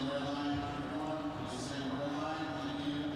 red line, everyone. Please stand red line. Thank you.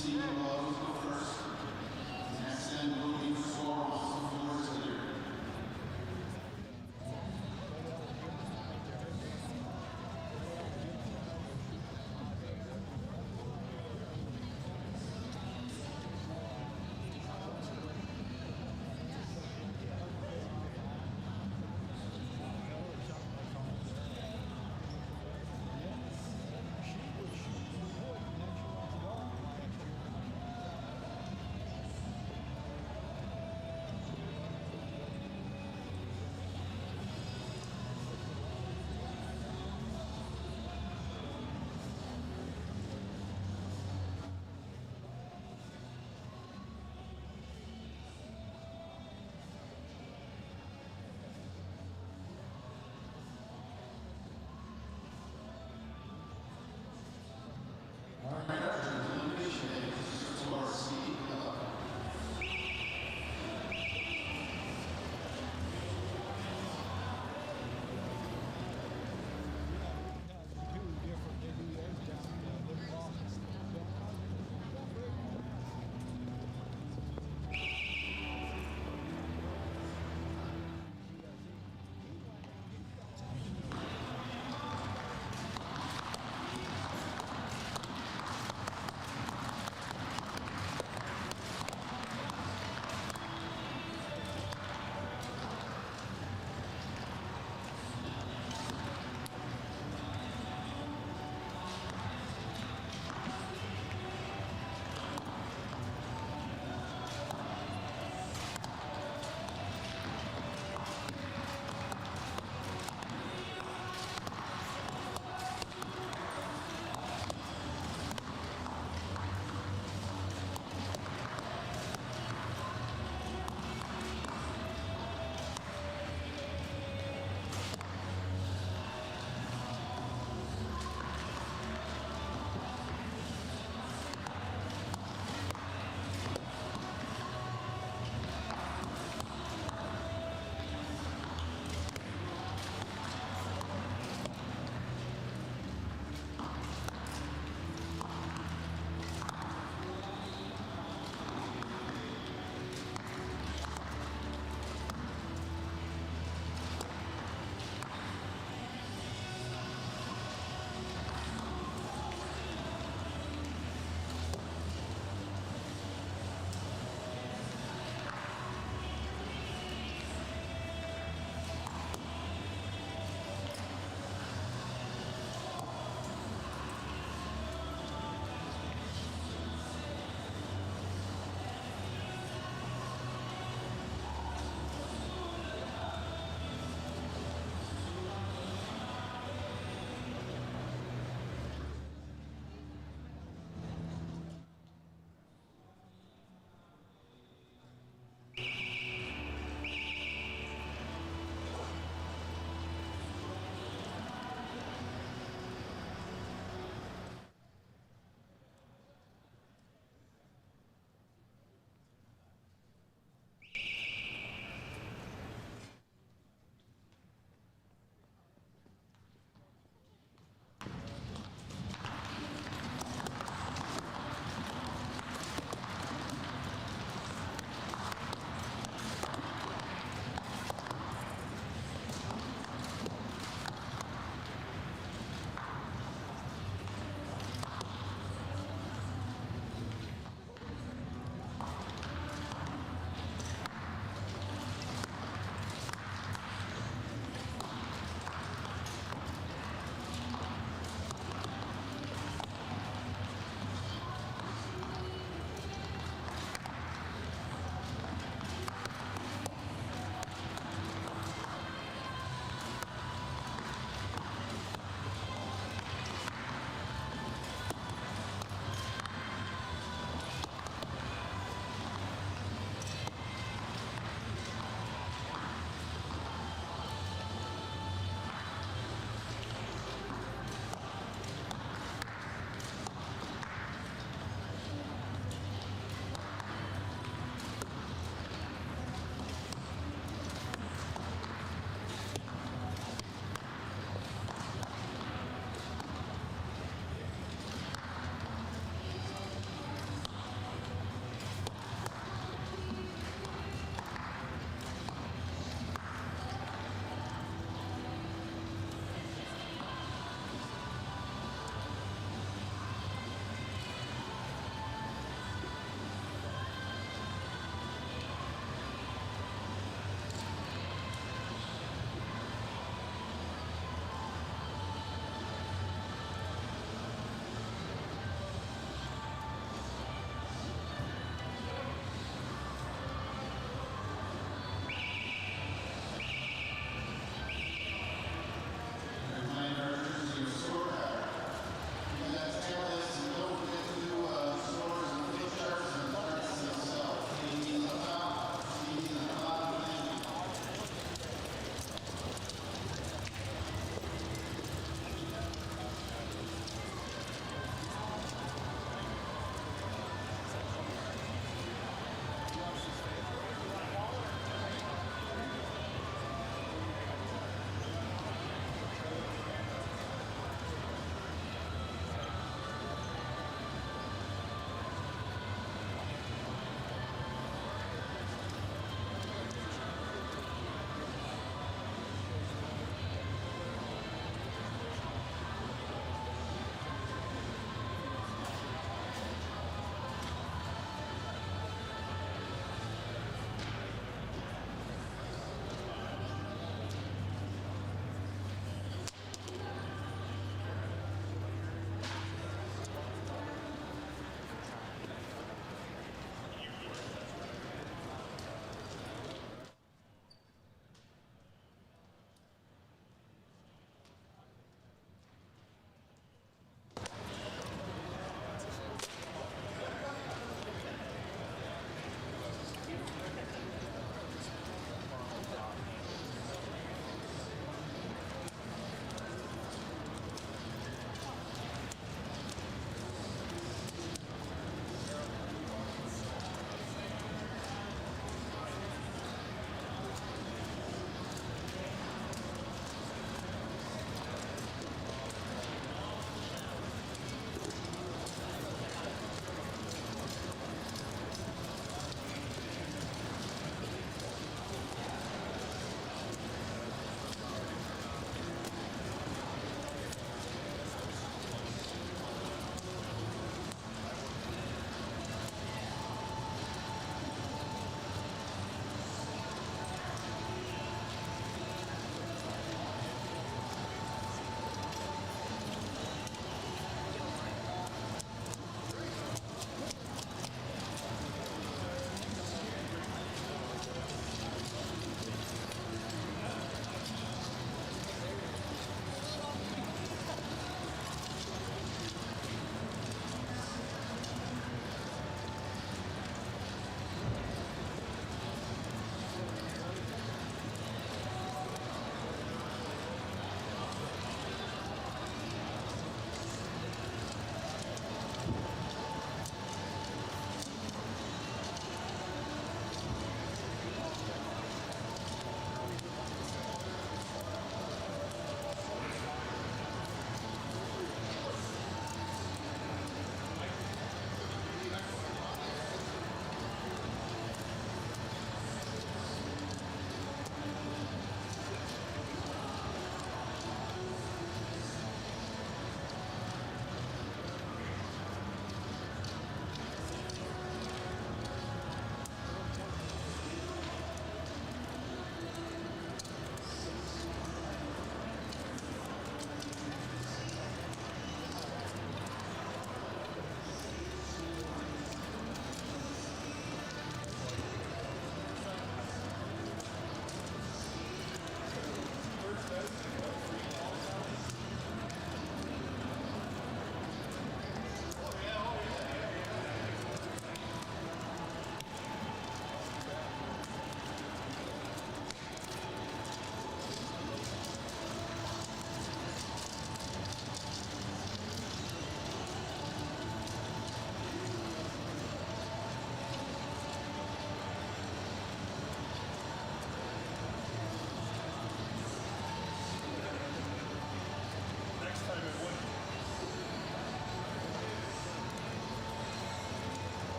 see you always go first. Next end will be 4 once the floor is clear.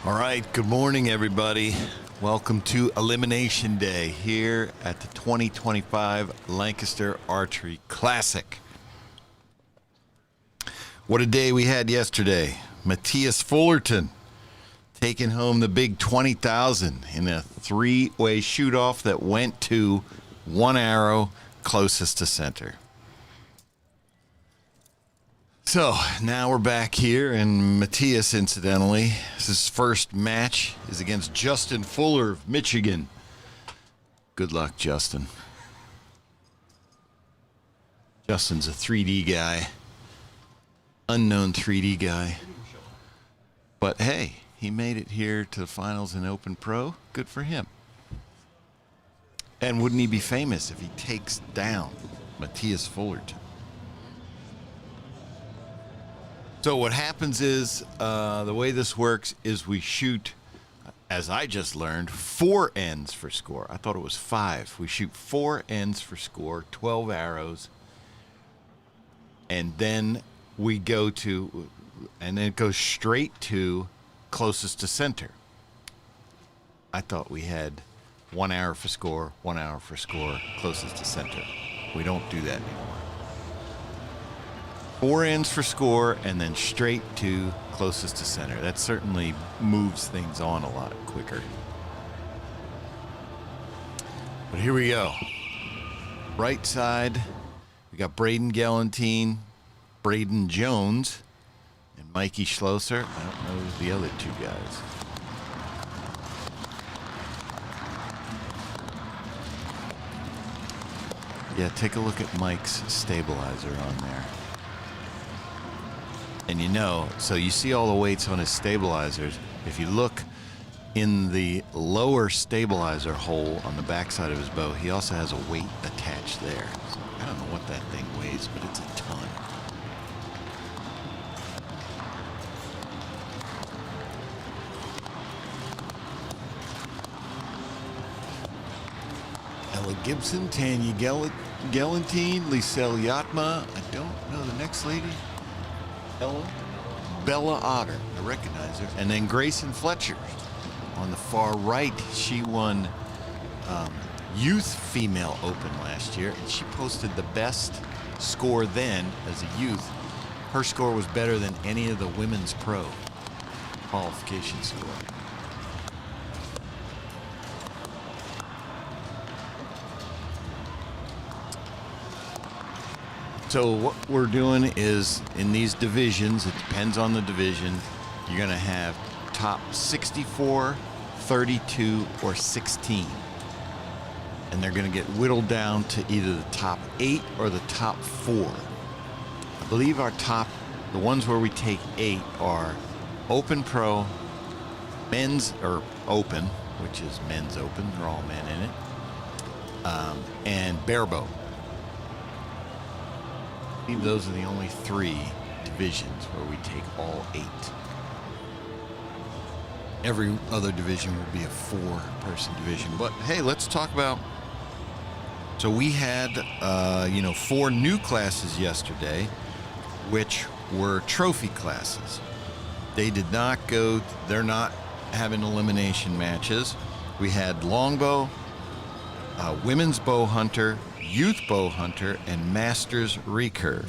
All right, good morning, everybody. Welcome to Elimination Day here at the 2025 Lancaster Archery Classic. What a day we had yesterday. Matthias Fullerton taking home the big 20,000 in a three-way shoot-off that went to one arrow closest to center. So now we're back here, and Matthias, incidentally, his first match is against Justin Fuller of Michigan. Good luck, Justin. Justin's a 3D guy, unknown 3D guy. But hey, he made it here to the finals in Open Pro. Good for him. And wouldn't he be famous if he takes down Matthias Fullerton? So what happens is, the way this works is we shoot, as I just learned, 4 ends for score. I thought it was 5. We shoot 4 ends for score, 12 arrows, and then we go to, and then it goes straight to closest to center. I thought we had 1 arrow for score, 1 arrow for score, closest to center. We don't do that anymore. 4 ends for score, and then straight to closest to center. That certainly moves things on a lot quicker. But here we go. Right side, we got Braden Galantine, Braden Jones, and Mikey Schlosser. I don't know the other 2 guys. Yeah, take a look at Mike's stabilizer on there. And you know, so you see all the weights on his stabilizers. If you look in the lower stabilizer hole on the backside of his bow, he also has a weight attached there. So I don't know what that thing weighs, but it's a ton. Ella Gibson, Tanya Galantine, Lisel Yatma. I don't know the next lady. Bella Otter, I recognize her. And then Grayson Fletcher on the far right. She won Youth Female Open last year, and she posted the best score then as a youth. Her score was better than any of the women's pro qualification score. So what we're doing is, in these divisions, it depends on the division, you're going to have top 64, 32, or 16. And they're going to get whittled down to either the top 8 or the top 4. I believe the ones where we take 8 are Open Pro, Men's, or Open, which is Men's Open, they're all men in it, and Barebow. Those are the only 3 divisions where we take all 8. Every other division will be a 4-person division. But hey, let's talk about, so we had 4 new classes yesterday, which were trophy classes. They did not go, they're not having elimination matches. We had longbow, women's bow hunter, youth bow hunter, and masters recurve.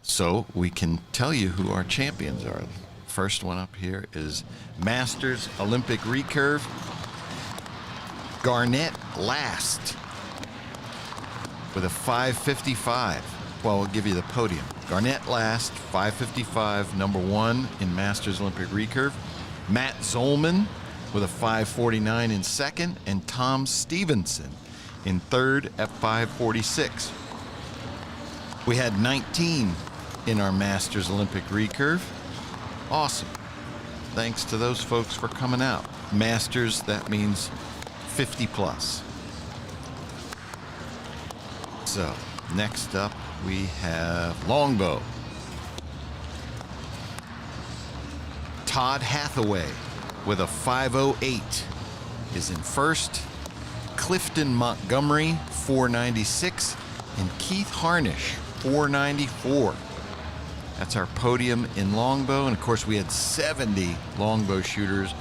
So we can tell you who our champions are. First one up here is masters Olympic recurve, Garnett Last with a 555. Well, we'll give you the podium. Garnett Last, 555, number 1 in masters Olympic recurve. Matt Zolman with a 549 in second, and Tom Stevenson in third at 546. We had 19 in our Masters Olympic recurve. Awesome. Thanks to those folks for coming out. Masters, that means 50 plus. So next up we have longbow. Todd Hathaway with a 508 is in first. Clifton Montgomery, 496, and Keith Harnish, 494. That's our podium in longbow, and of course we had 70 longbow shooters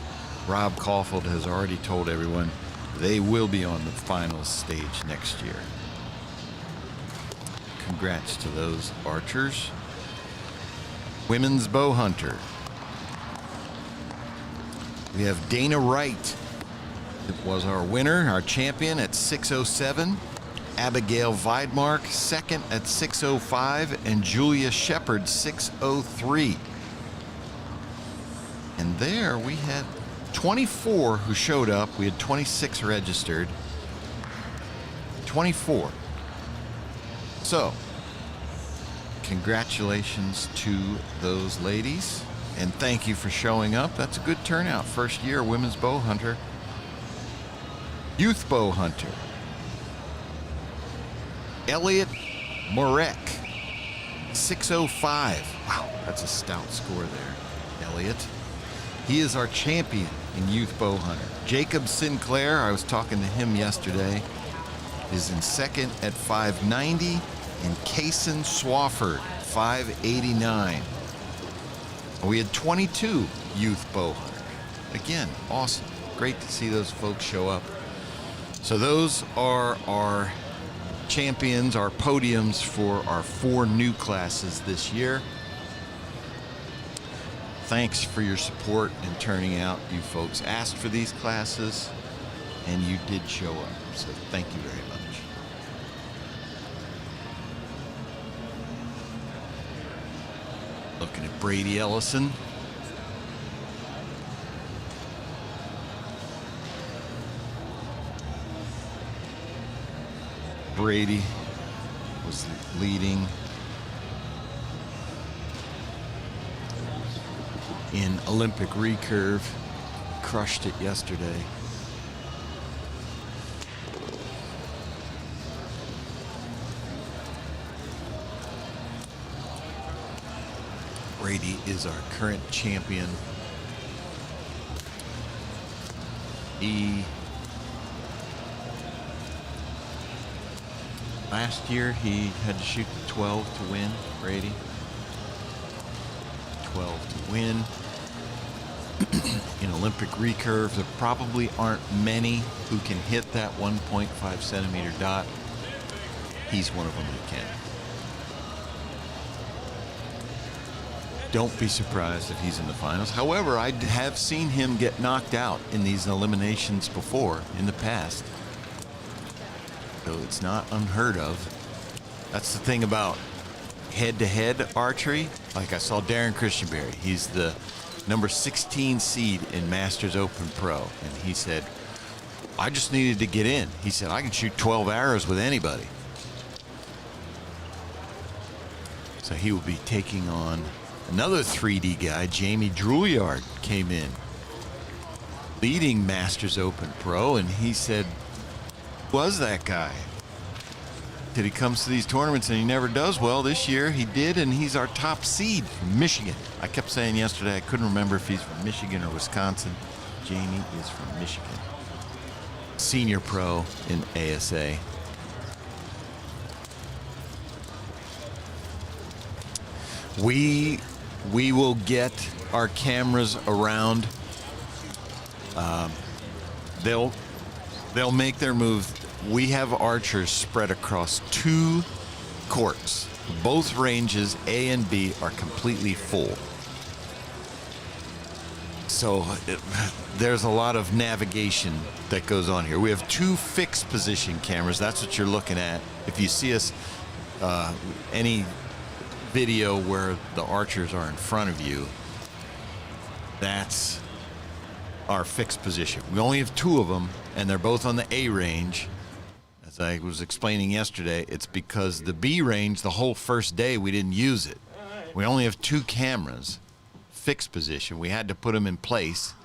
Rob Caulfield has already told everyone they will be on the finals stage next year. Congrats to those archers. Women's bow hunter. We have Dana Wright. It was our winner, our champion at 6:07. Abigail Weidmark second at 6:05, and Julia Shepard 6:03. And there we had 24 who showed up. We had 26 registered. 24. So, congratulations to those ladies, and thank you for showing up. That's a good turnout. First year women's bow hunter. Youth bow hunter. Elliot Morek, 6:05. Wow, that's a stout score there, Elliot. He is our champion in youth bow hunter. Jacob Sinclair, I was talking to him yesterday, is in second at 590, and Kaysen Swafford, 589. We had 22 youth bow hunters. Again, awesome. Great to see those folks show up. So those are our champions, our podiums for our 4 new classes this year. Thanks for your support in turning out. You folks asked for these classes, and you did show up. So thank you very much. Looking at Brady Ellison. Brady was leading in Olympic recurve, crushed it yesterday. Brady is our current champion. Last year he had to shoot the 12 to win, Brady. 12 to win. In Olympic recurve, there probably aren't many who can hit that 1.5 centimeter dot. He's one of them who can. Don't be surprised if he's in the finals. However, I have seen him get knocked out in these eliminations before in the past. So it's not unheard of. That's the thing about head-to-head archery. Like I saw Darren Christianberry. He's the number 16 seed in Masters Open Pro. And he said, I just needed to get in. He said, I can shoot 12 arrows with anybody. So he will be taking on another 3D guy. Jamie Drouillard came in, leading Masters Open Pro, and he said, was that guy? That he comes to these tournaments and he never does well. This year he did, and he's our top seed from Michigan. I kept saying yesterday I couldn't remember if he's from Michigan or Wisconsin. Jamie is from Michigan. Senior pro in ASA. We will get our cameras around. They'll make their move. We have archers spread across 2 courts. Both ranges, A and B, are completely full. So there's a lot of navigation that goes on here. We have 2 fixed position cameras. That's what you're looking at. If you see us, any video where the archers are in front of you, that's our fixed position. We only have 2 of them, and they're both on the A range. As I was explaining yesterday, it's because the B range, the whole first day, we didn't use it. We only have 2 cameras, fixed position. We had to put them in place.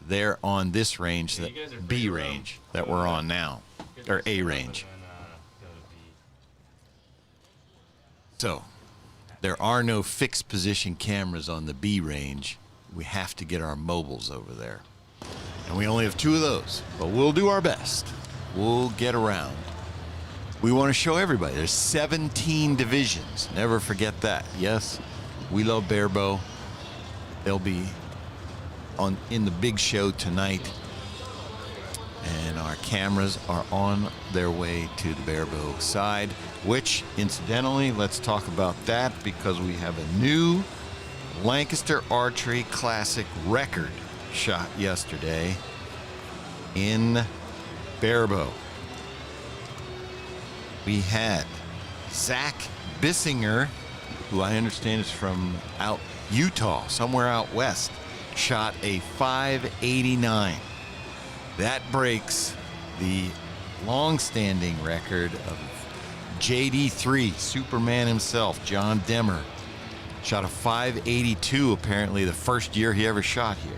They're on this range, that B range that we're on now, or A range. So there are no fixed position cameras on the B range. We have to get our mobiles over there. And we only have 2 of those, but we'll do our best. We'll get around. We want to show everybody. There's 17 divisions. Never forget that. Yes, we love barebow. There'll be in the big show tonight. And our cameras are on their way to the barebow side, which, incidentally, let's talk about that because we have a new Lancaster Archery Classic record shot yesterday in barebow. We had Zach Bissinger, who I understand is from out Utah, somewhere out west, shot a 589. That breaks the long-standing record of JD3, Superman himself, John Demmer. Shot a 582 apparently the first year he ever shot here.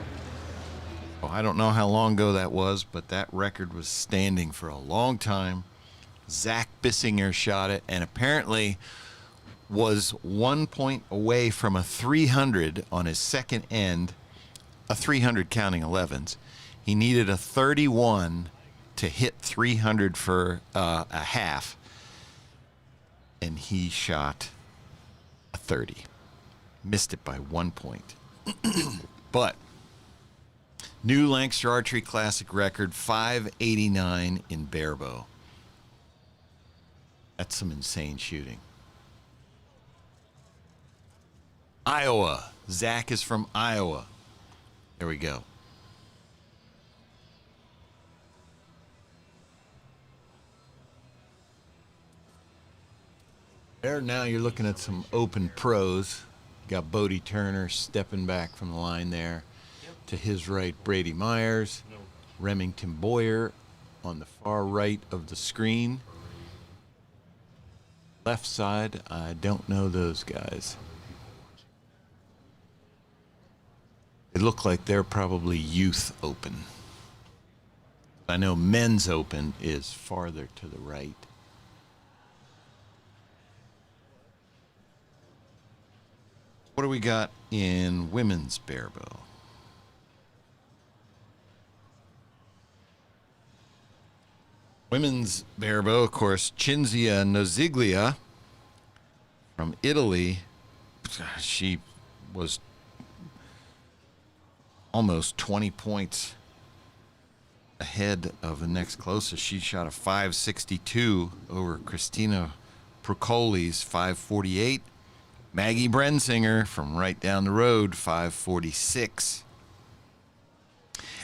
Well, I don't know how long ago that was, but that record was standing for a long time. Zach Bissinger shot it and apparently was 1 point away from a 300 on his second end, a 300 counting 11s. He needed a 31 to hit 300 for a half, and he shot a 30. Missed it by 1 point. But new Lancaster Archery Classic record, 589 in barebow. That's some insane shooting. Iowa. Zach is from Iowa. There we go. There, now you're looking at some open pros. You got Bodie Turner stepping back from the line there. To his right, Brady Myers. Remington Boyer on the far right of the screen. Left side, I don't know those guys. They look like they're probably youth open. I know men's open is farther to the right. What do we got in women's barebow? Women's barebow, of course, Cinzia Noziglia from Italy. She was almost 20 points ahead of the next closest. She shot a 562 over Christina Procoli's 548. Maggie Brensinger from right down the road, 546.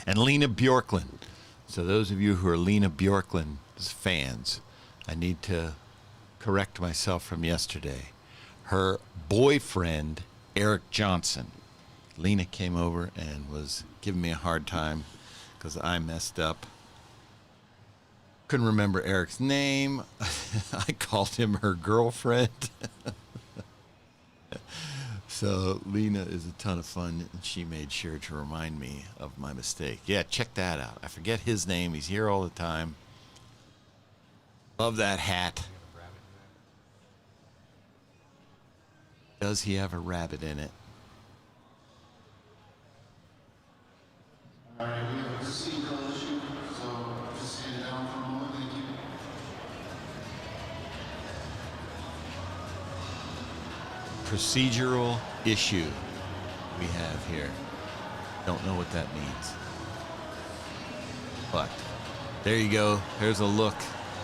And Lena Bjorklund. So those of you who are Lena Bjorklund's fans, I need to correct myself from yesterday. Her boyfriend, Eric Johnson. Lena came over and was giving me a hard time because I messed up. Couldn't remember Eric's name. I called him her girlfriend. So Lena is a ton of fun, and she made sure to remind me of my mistake. Yeah, check that out. I forget his name. He's here all the time. Love that hat. Does he have a rabbit in it? All right, we have a procedural issue, so just stand down for a moment, thank you. Procedural issue we have here. Don't know what that means. But there you go. There's a look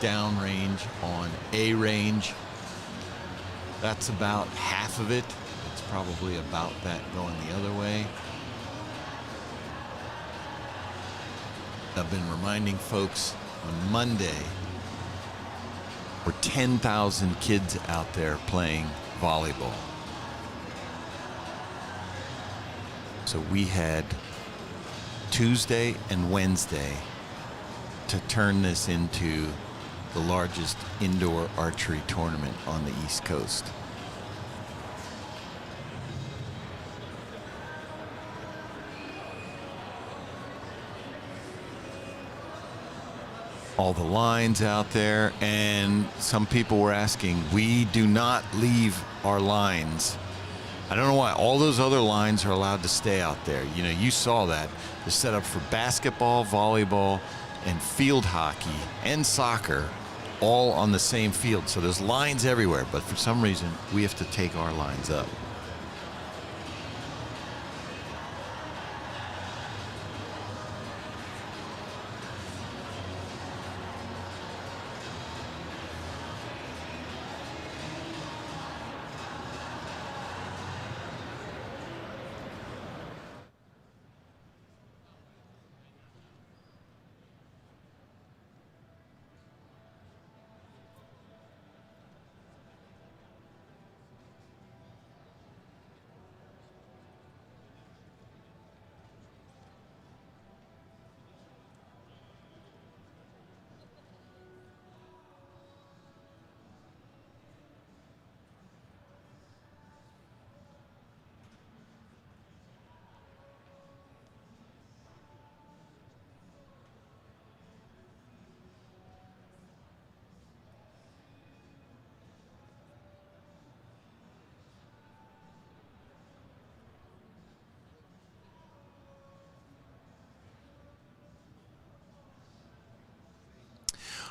downrange on A range. That's about half of it. It's probably about that going the other way. I've been reminding folks on Monday, were 10,000 kids out there playing volleyball. So we had Tuesday and Wednesday to turn this into the largest indoor archery tournament on the East Coast. All the lines out there, and some people were asking, we do not leave our lines. I don't know why. All those other lines are allowed to stay out there. You know, you saw that. They're set up for basketball, volleyball, and field hockey and soccer, all on the same field. So there's lines everywhere, but for some reason, we have to take our lines up.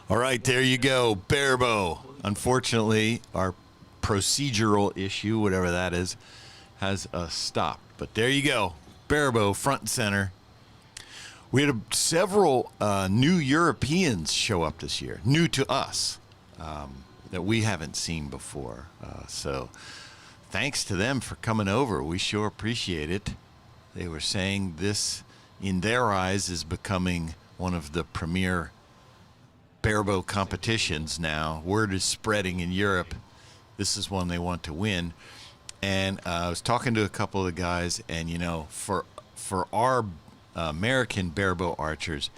All right, there you go, barebow. Unfortunately, our procedural issue, whatever that is, has stopped. But there you go, barebow front and center. We had several new Europeans show up this year, new to us, that we haven't seen before. So thanks to them for coming over. We sure appreciate it. They were saying this, in their eyes, is becoming one of the premier barebow competitions now. Word is spreading in Europe. This is one they want to win. And I was talking to a couple of the guys, and, you know, for our American barebow archers,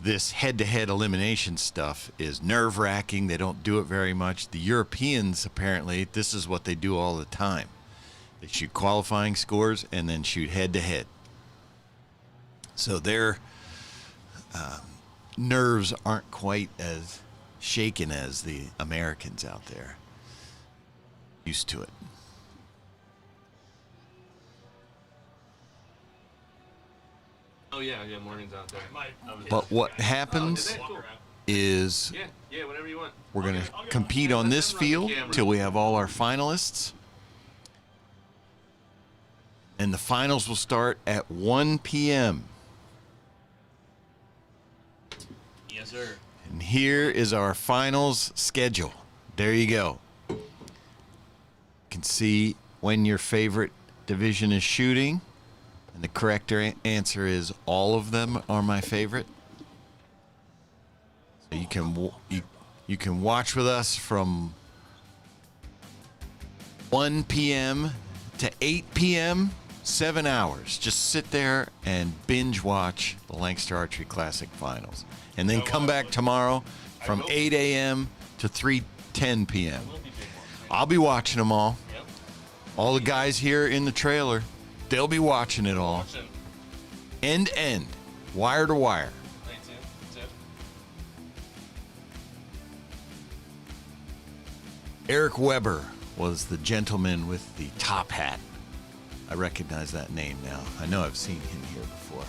this head-to-head elimination stuff is nerve-wracking. They don't do it very much. The Europeans, apparently, this is what they do all the time. They shoot qualifying scores and then shoot head-to-head. So their nerves aren't quite as shaken as the Americans out there. Used to it. Oh yeah, morning's out there. But what happens is Yeah, whatever you want. we're going to compete on this field till we have all our finalists. And the finals will start at 1 p.m. Yes, sir. And here is our finals schedule. There you go. You can see when your favorite division is shooting. And the correct answer is all of them are my favorite. So you can watch with us from 1 p.m. to 8 p.m., 7 hours. Just sit there and binge watch the Lancaster Archery Classic Finals. And then come back tomorrow from 8 a.m. to 3:10 p.m. I'll be watching them all. All the guys here in the trailer, they'll be watching it all. End to end, wire to wire. Eric Weber was the gentleman with the top hat. I recognize that name now. I know I've seen him here before.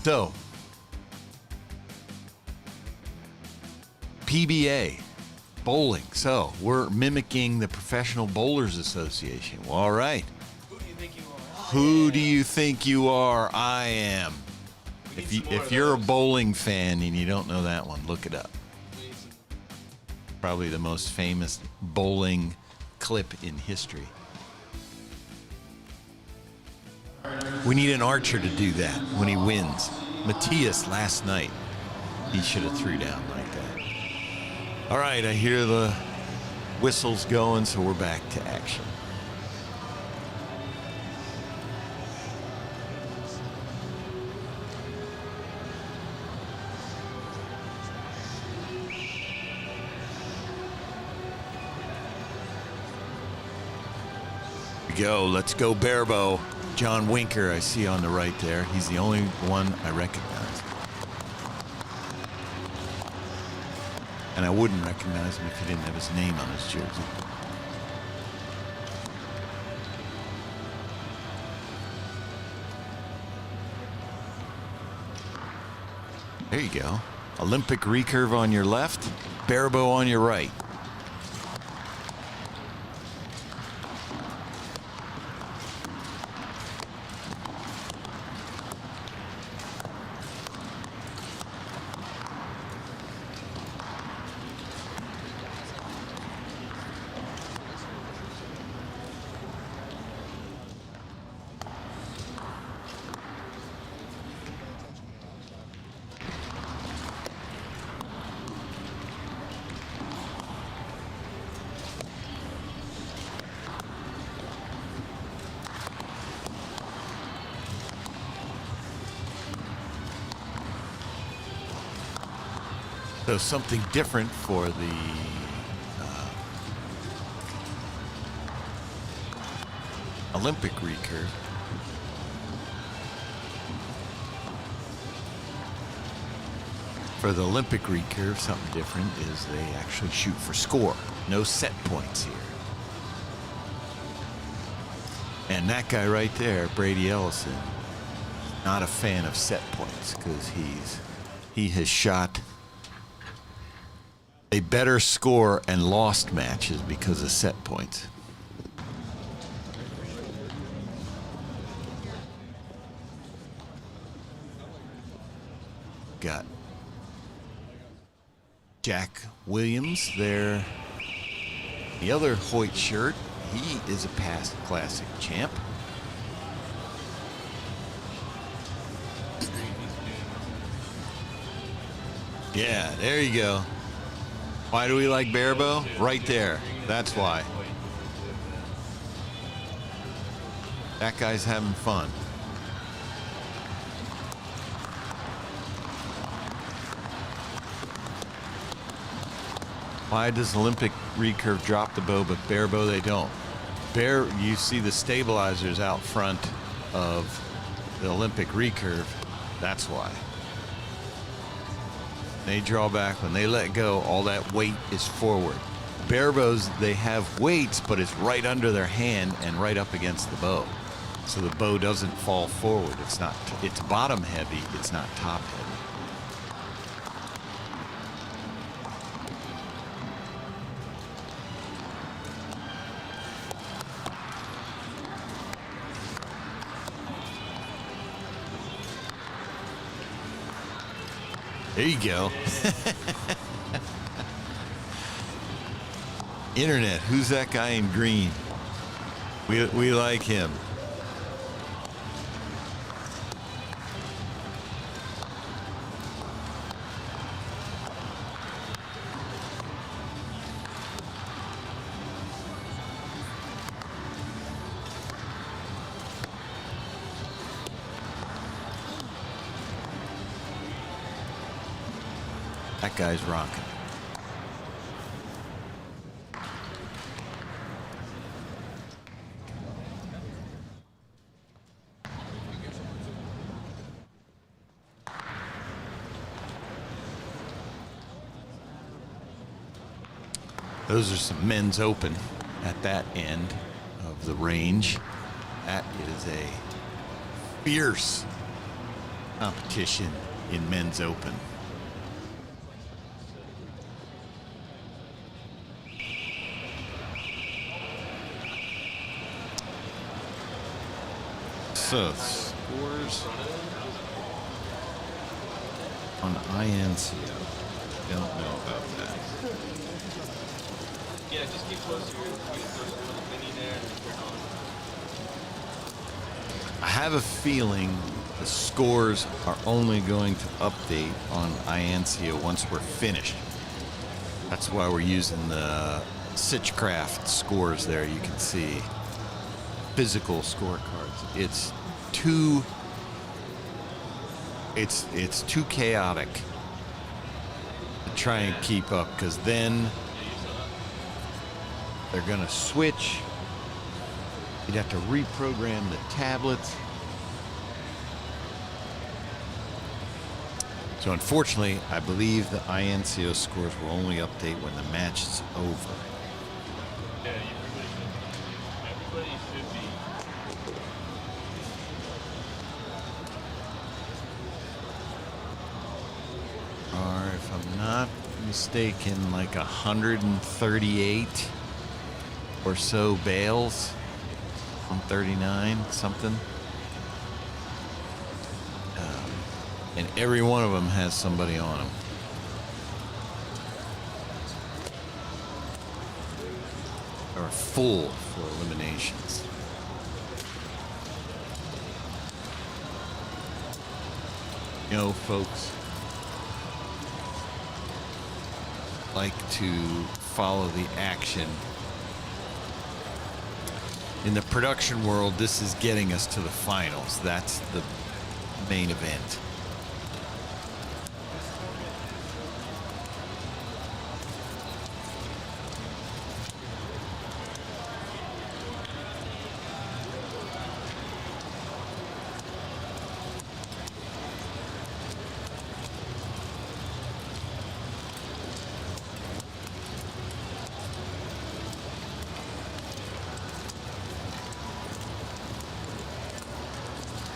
So, PBA, bowling. So, we're mimicking the Professional Bowlers Association. Well, all right. Who do you think you are? Who do you think you are? I am. If you're a bowling fan and you don't know that one, look it up. Probably the most famous bowling clip in history. We need an archer to do that when he wins. Matthias last night, he should have threw down like that. All right, I hear the whistles going, so we're back to action. Go. Let's go barebow. John Winker, I see on the right there. He's the only one I recognize. And I wouldn't recognize him if he didn't have his name on his jersey. There you go. Olympic recurve on your left, barebow on your right. So something different for the Olympic recurve. For the Olympic recurve, something different is they actually shoot for score. No set points here. And that guy right there, Brady Ellison, not a fan of set points because he has shot a better score and lost matches because of set points. Got Jack Williams there. The other Hoyt shirt, he is a past classic champ. Yeah, there you go. Why do we like Barebow? Right there. That's why. That guy's having fun. Why does Olympic recurve drop the bow, but Barebow they don't? You see the stabilizers out front of the Olympic recurve. That's why. They draw back. When they let go, all that weight is forward. Barebows, they have weights, but it's right under their hand and right up against the bow. So the bow doesn't fall forward. It's bottom heavy, it's not top heavy. There you go. Internet, who's that guy in green? We like him. That guy's rocking. Those are some men's open at that end of the range. That is a fierce competition in men's open. So scores on INCO. Don't know about that. Yeah, just keep close to your little mini there and turn on. I have a feeling the scores are only going to update on INCO once we're finished. That's why we're using the Sitchcraft scores there. You can see physical scorecards. It's too chaotic to try and keep up, because then they're gonna switch. You'd have to reprogram the tablets. So unfortunately, I believe the INCO scores will only update when the match is over. Yeah, everybody should be. Or if I'm not mistaken, like 138 or so bales, 139 something. And every one of them has somebody on them. Or full for eliminations. You know, folks like to follow the action. In the production world, this is getting us to the finals. That's the main event.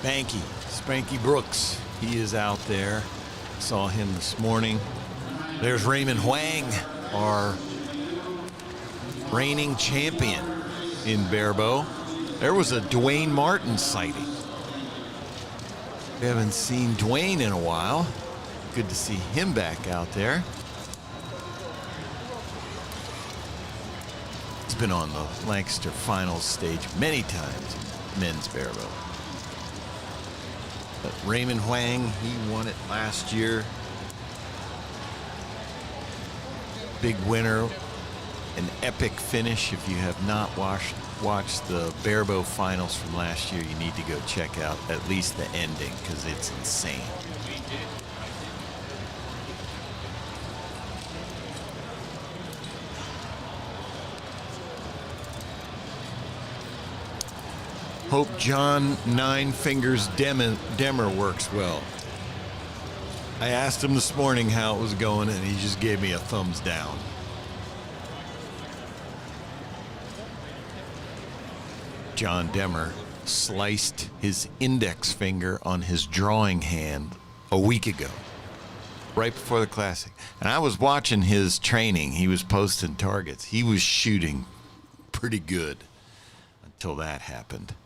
Spanky Brooks. He is out there. Saw him this morning. There's Raymond Huang, our reigning champion in barebow. There was a Dwayne Martin sighting. We haven't seen Dwayne in a while. Good to see him back out there. He's been on the Lancaster finals stage many times in men's barebow. But Raymond Huang, he won it last year. Big winner, an epic finish. If you have not watched the barebow finals from last year, you need to go check out at least the ending because it's insane. Hope John Nine Fingers Demmer works well. I asked him this morning how it was going, and he just gave me a thumbs down. John Demmer sliced his index finger on his drawing hand a week ago, right before the Classic. And I was watching his training. He was posting targets. He was shooting pretty good until that happened.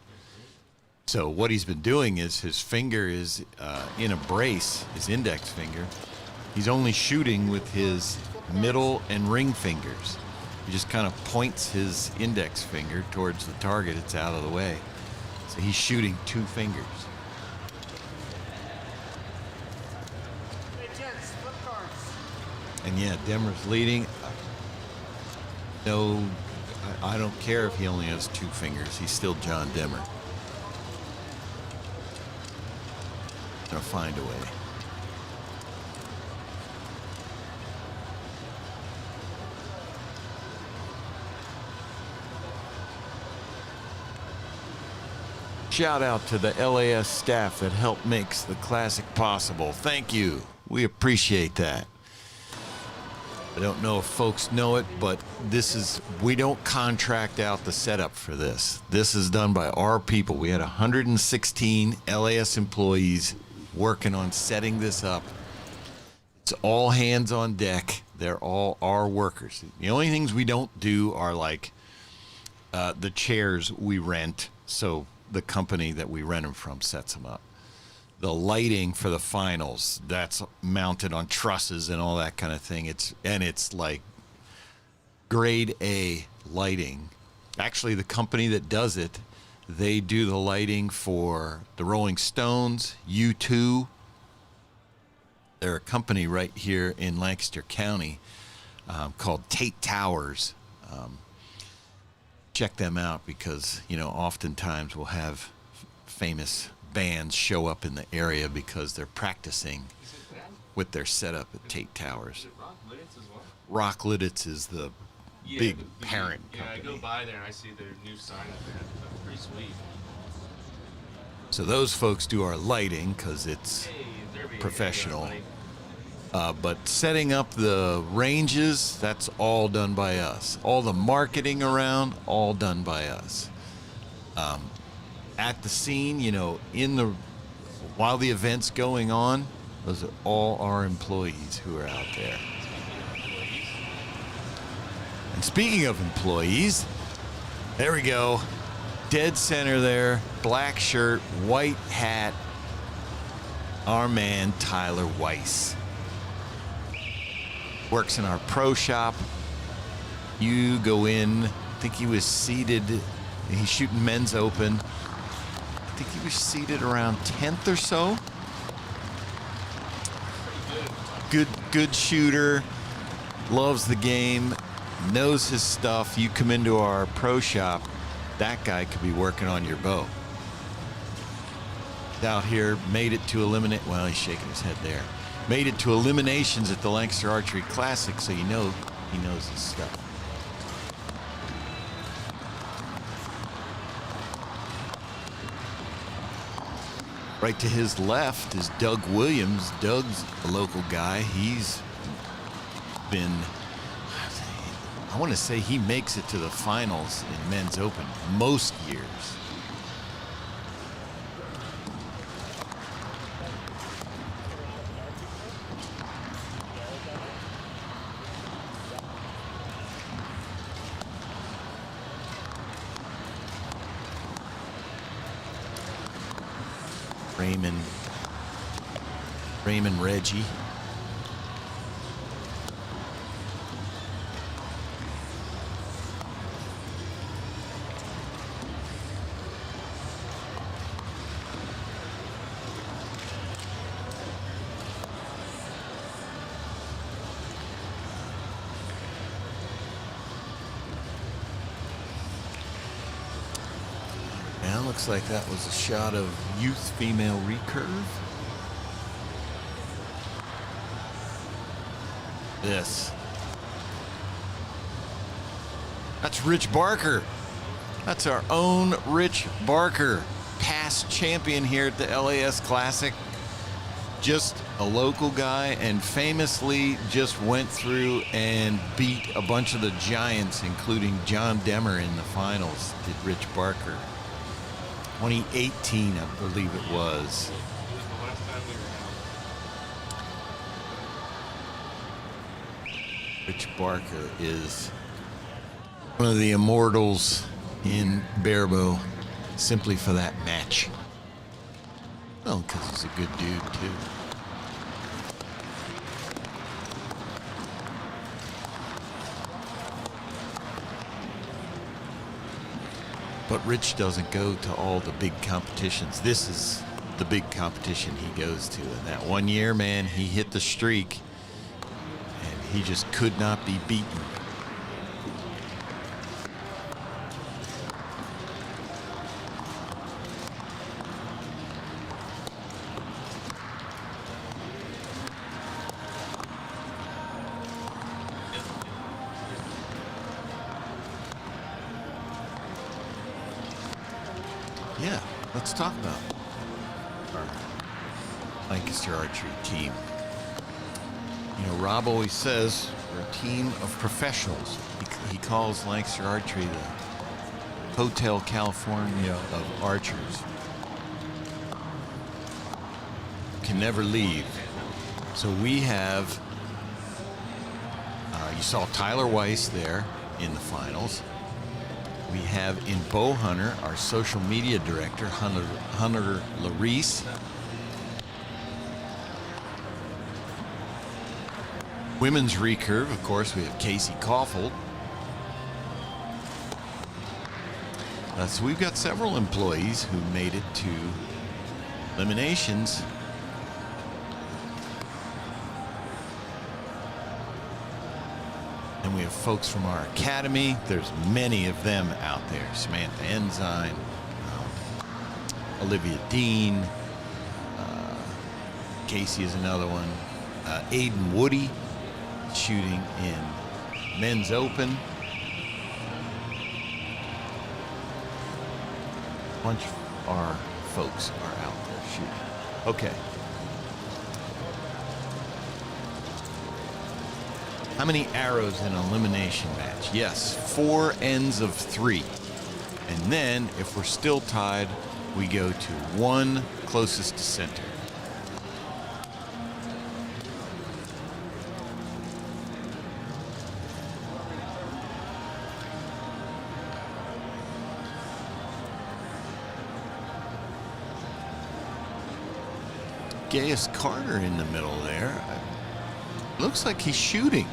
So what he's been doing is his finger is in a brace, his index finger. He's only shooting with his middle and ring fingers. He just kind of points his index finger towards the target. It's out of the way. So he's shooting two fingers. And yeah, Demmer's leading. No, I don't care if he only has two fingers. He's still John Demmer. Gonna find a way. Shout out to the LAS staff that helped makes the Classic possible. Thank you. We appreciate that. I don't know if folks know it, but we don't contract out the setup for this. This is done by our people. We had 116 LAS employees working on setting this up. It's all hands on deck. They're all our workers. The only things we don't do are like the chairs we rent, so the company that we rent them from sets them up. The lighting for the finals, that's mounted on trusses and all that kind of thing. It's like grade A lighting. Actually, the company that does it, they do the lighting for the Rolling Stones, U2. They're a company right here in Lancaster County called Tate Towers. Check them out because, oftentimes we'll have famous bands show up in the area because they're practicing with their setup at Tate Towers. Is it Rock Lidditz as well? Rock Lidditz is the big parent company. Yeah, I go by there and I see their new sign up there. That's pretty sweet. So those folks do our lighting because it's professional. But setting up the ranges, that's all done by us. All the marketing around, all done by us. At the scene, while the event's going on, those are all our employees who are out there. And speaking of employees, there we go. Dead center there, black shirt, white hat. Our man, Tyler Weiss. Works in our pro shop. You go in, I think he was seated, he's shooting men's open. I think he was seated around 10th or so. Good shooter, loves the game, knows his stuff. You come into our pro shop, that guy could be working on your bow. Out here, made it to eliminate. Well, he's shaking his head there. Made it to eliminations at the Lancaster Archery Classic, so he knows his stuff. Right to his left is Doug Williams. Doug's a local guy. He's been, I want to say he makes it to the finals in men's open most years. Raymond Reggie. Now looks like that was a shot of youth female recurve. This. That's Rich Barker. That's our own Rich Barker, past champion here at the LAS Classic. Just a local guy, and famously just went through and beat a bunch of the giants, including John Demmer in the finals, did Rich Barker. 2018, I believe it was. The last time we were out. Rich Barker is one of the immortals in Barebow, simply for that match. Well, because he's a good dude, too. But Rich doesn't go to all the big competitions. This is the big competition he goes to. And that one year, man, he hit the streak, and he just could not be beaten. Yeah, let's talk about our Lancaster Archery team. You know, Rob always says we're a team of professionals. He calls Lancaster Archery the Hotel California of archers. Can never leave. So we have, you saw Tyler Weiss there in the finals. We have in Bow Hunter our social media director, Hunter Larice. Women's recurve, of course, we have Casey Kaufhold. So we've got several employees who made it to eliminations. And we have folks from our academy. There's many of them out there. Samantha Ensign, Olivia Dean, Casey is another one. Aiden Woody shooting in men's open. A bunch of our folks are out there shooting. Okay. How many arrows in an elimination match? Yes, 4 ends of 3. And then, if we're still tied, we go to 1 closest to center. Gaius Carter in the middle there. Looks like he's shooting.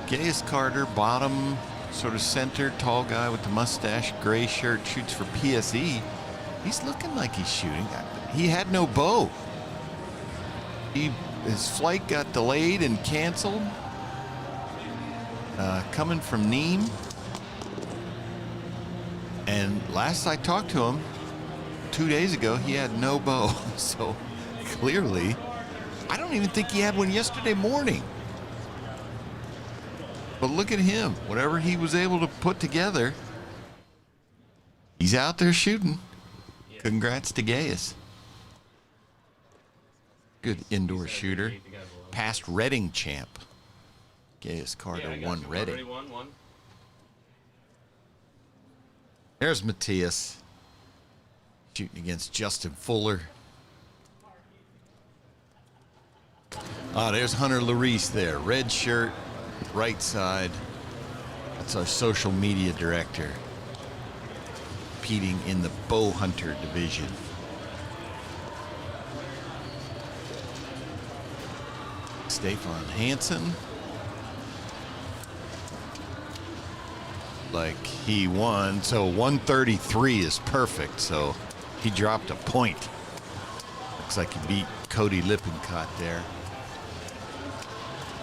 Gaius Carter, bottom, sort of center, tall guy with the mustache, gray shirt, shoots for PSE. He's looking like he's shooting. He had no bow. His flight got delayed and canceled. Coming from Nîmes. And last I talked to him 2 days ago, he had no bow. So clearly, I don't even think he had one yesterday morning. But look at him. Whatever he was able to put together, he's out there shooting. Congrats to Gaius. Good indoor shooter. Past Reading champ. Gaius Carter won Reading. There's Matthias shooting against Justin Fuller. There's Hunter Larice there. Red shirt, right side. That's our social media director. Competing in the bow hunter division. Stefan Hansen. Like he won, so 133 is perfect. So he dropped a point. Looks like he beat Cody Lippincott there.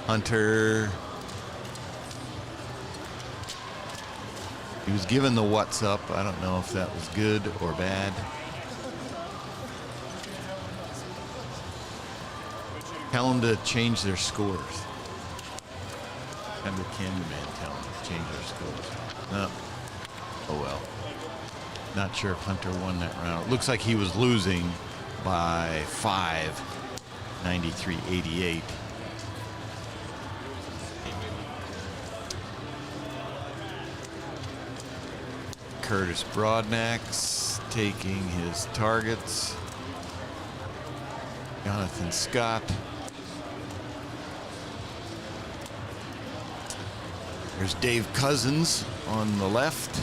Hunter. He was given the what's up. I don't know if that was good or bad. Tell them to change their scores. Have the cameraman tell them to change their scores. No. Oh well. Not sure if Hunter won that round. It looks like he was losing by 5, 93-88. Curtis Broadnax taking his targets. Jonathan Scott. There's Dave Cousins on the left.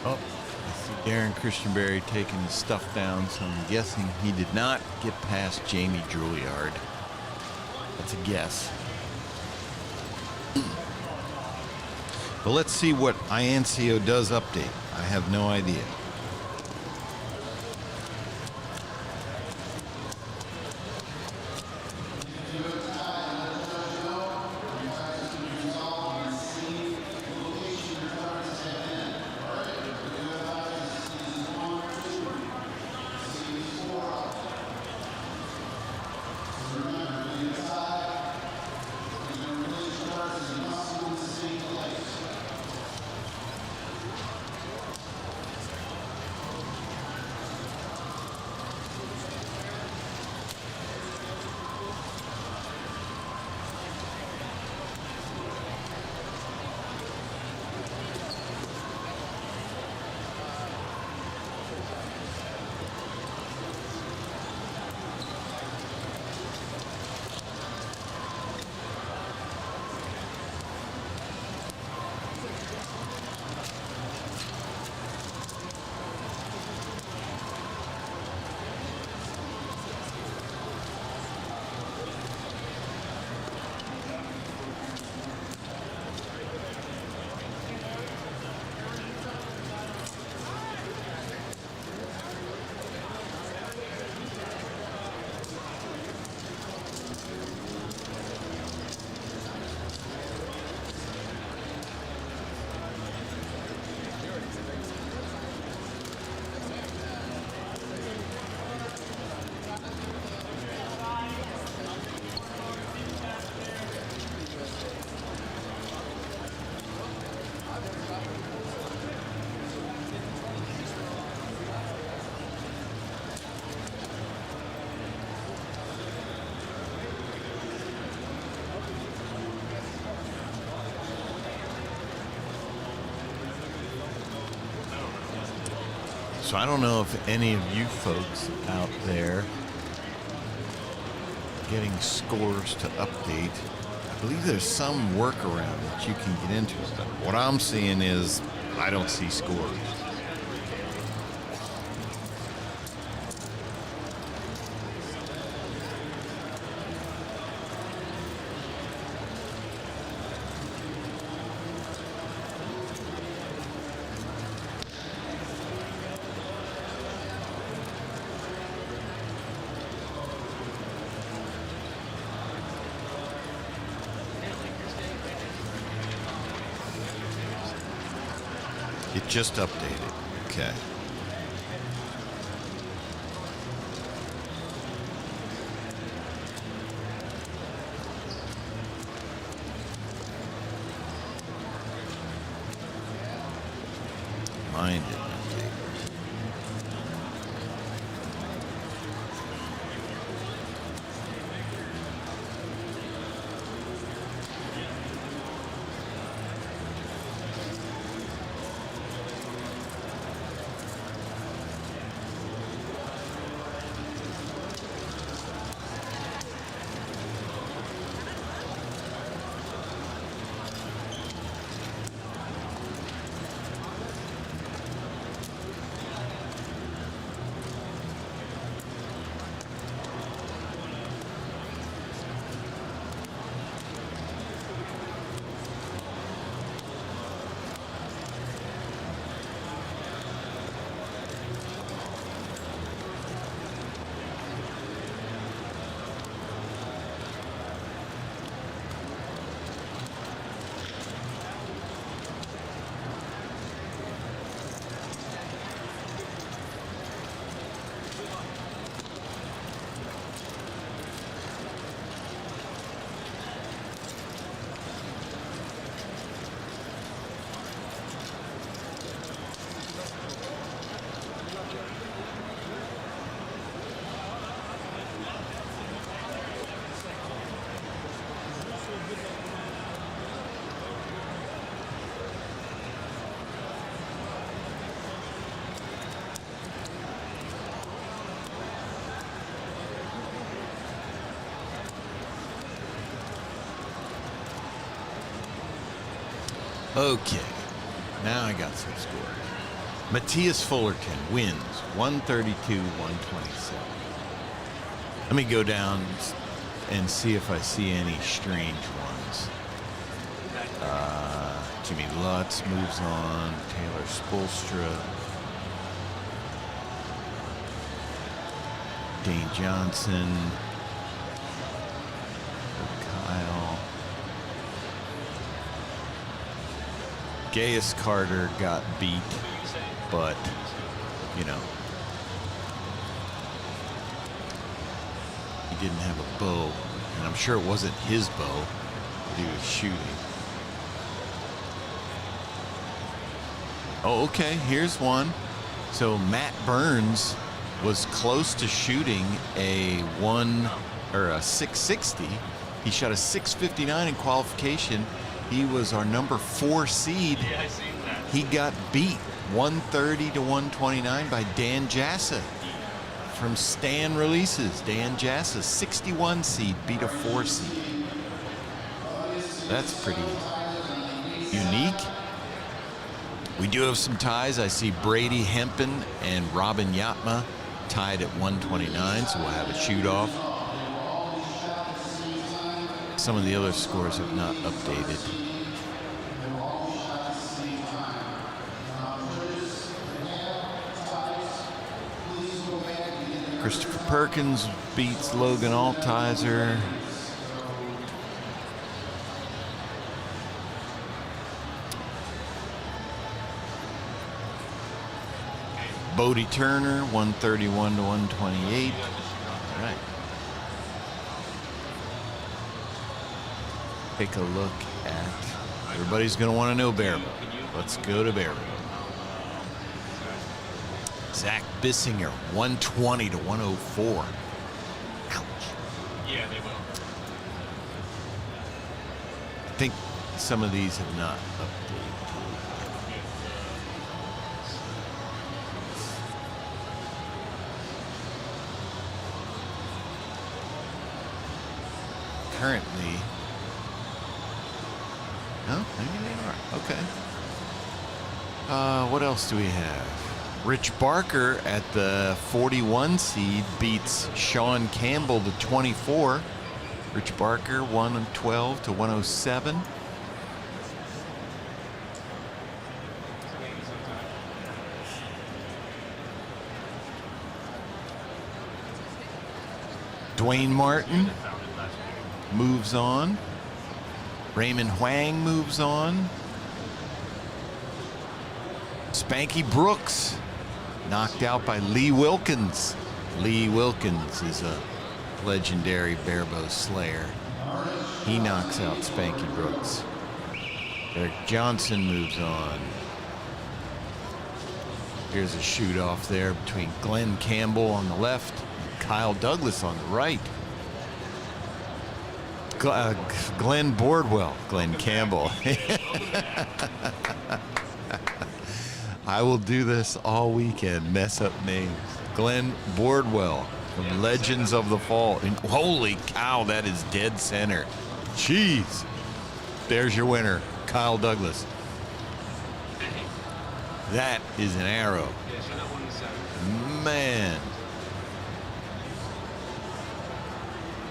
Oh, I see Darren Christianberry taking his stuff down, so I'm guessing he did not get past Jamie Juilliard. That's a guess. But let's see what INCO does update. I have no idea. So I don't know if any of you folks out there getting scores to update. I believe there's some workaround that you can get into. But what I'm seeing is I don't see scores. It just updated. Okay. Mine didn't update. Okay, now I got some scores. Matthias Fullerton wins 132-127. Let me go down and see if I see any strange ones. Jimmy Lutz moves on. Taylor Spolstra. Dane Johnson. Kyle. Gaius Carter got beat, but, you know, he didn't have a bow, and I'm sure it wasn't his bow that he was shooting. Oh, okay, here's one. So Matt Burns was close to shooting a 660. He shot a 659 in qualification. He was our number 4 seed. Yeah, I seen that. He got beat 130-129 by Dan Jassa from Stan Releases. Dan Jassa, 61 seed, beat a 4 seed. That's pretty unique. We do have some ties. I see Brady Hempen and Robin Yatma tied at 129, so we'll have a shoot-off. Some of the other scores have not updated. Christopher Perkins beats Logan Altizer. Bodie Turner, 131-128. All right. Take a look at, everybody's going to want to know Barebow. Let's go to Barebow. Zach Bissinger, 120-104. Ouch. Yeah, they will. I think some of these have not updated. Currently, no, maybe they are. Okay. What else do we have? Rich Barker at the 41 seed beats Sean Campbell to 24. Rich Barker 112-107. Dwayne Martin moves on. Raymond Huang moves on. Spanky Brooks knocked out by Lee Wilkins. Lee Wilkins is a legendary barebow slayer. He knocks out Spanky Brooks. Eric Johnson moves on. Here's a shoot off there between Glenn Campbell on the left and Kyle Douglas on the right. Glenn Boardwell, Glenn Campbell. I will do this all weekend, mess up names. Glenn Boardwell from Legends of the Fall. And holy cow, that is dead center. Jeez. There's your winner, Kyle Douglas. That is an arrow. Man.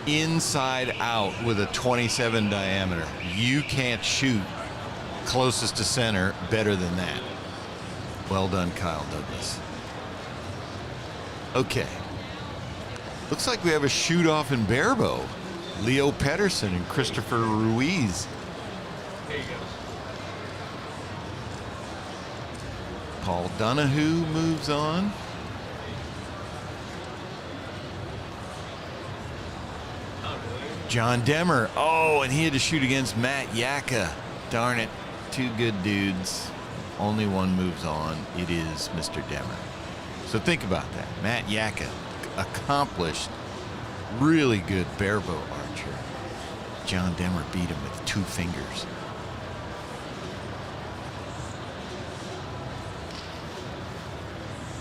Inside out with a 27 diameter. You can't shoot closest to center better than that. Well done, Kyle Douglas. Okay. Looks like we have a shoot off in barebow. Leo Pedersen and Christopher Ruiz. There you go. Paul Donahue moves on. John Demmer. Oh, and he had to shoot against Matt Yaka. Darn it. Two good dudes. Only one moves on. It is Mr. Demmer. So think about that. Matt Yaka, accomplished, really good barebow archer. John Demmer beat him with 2 fingers.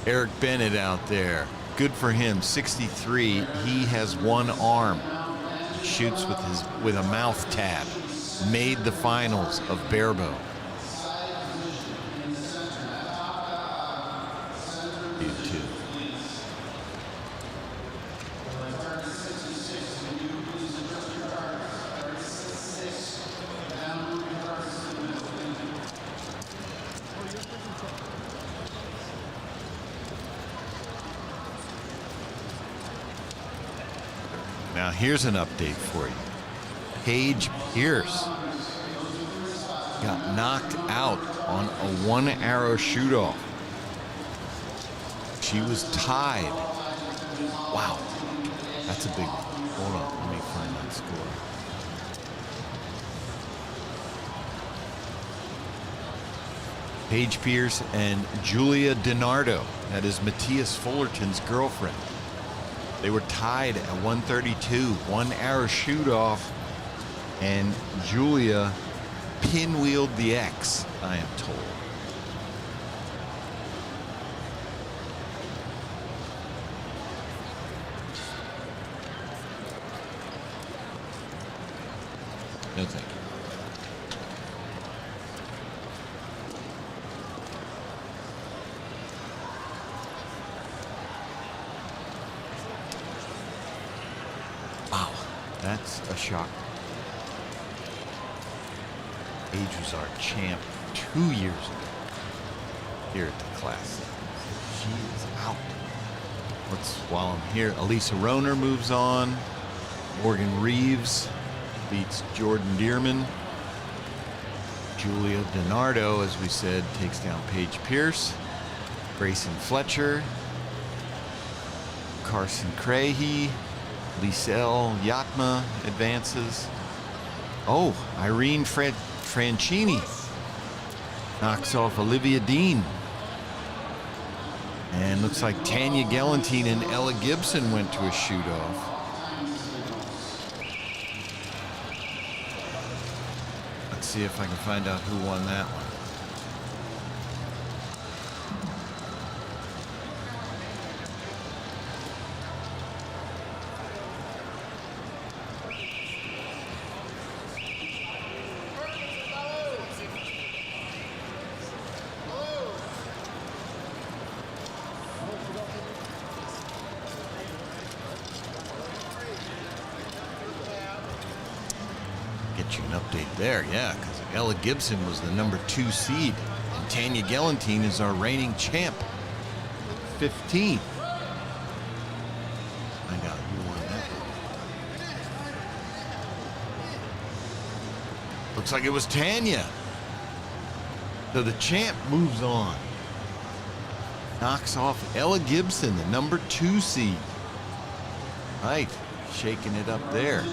Eric Bennett out there. Good for him. 63. He has one arm. Shoots with a mouth tab. Made the finals of barebow. Now here's an update for you. Paige Pierce got knocked out on a 1-arrow shoot-off. She was tied. Wow, that's a big one. Hold on, let me find that score. Paige Pierce and Julia DiNardo, that is Matthias Fullerton's girlfriend. They were tied at 132, 1-arrow shoot-off, and Julia pinwheeled the X, I am told. No, thank you. Wow, that's a shock. Paige was our champ 2 years ago here at the Classic. She is out. While I'm here, Elisa Roner moves on. Morgan Reeves beats Jordan Dearman. Julia DiNardo, as we said, takes down Paige Pierce. Grayson Fletcher. Carson Crahy. Lisel Yatma advances. Oh, Irene Francini knocks off Olivia Dean. And looks like Tanya Galantine and Ella Gibson went to a shoot-off. Let's see if I can find out who won that one. Get you an update there, yeah, because Ella Gibson was the number 2 seed, and Tanya Galantine is our reigning champ, 15th. Find out who won that one. Looks like it was Tanya. So the champ moves on. Knocks off Ella Gibson, the number 2 seed. Right, shaking it up there.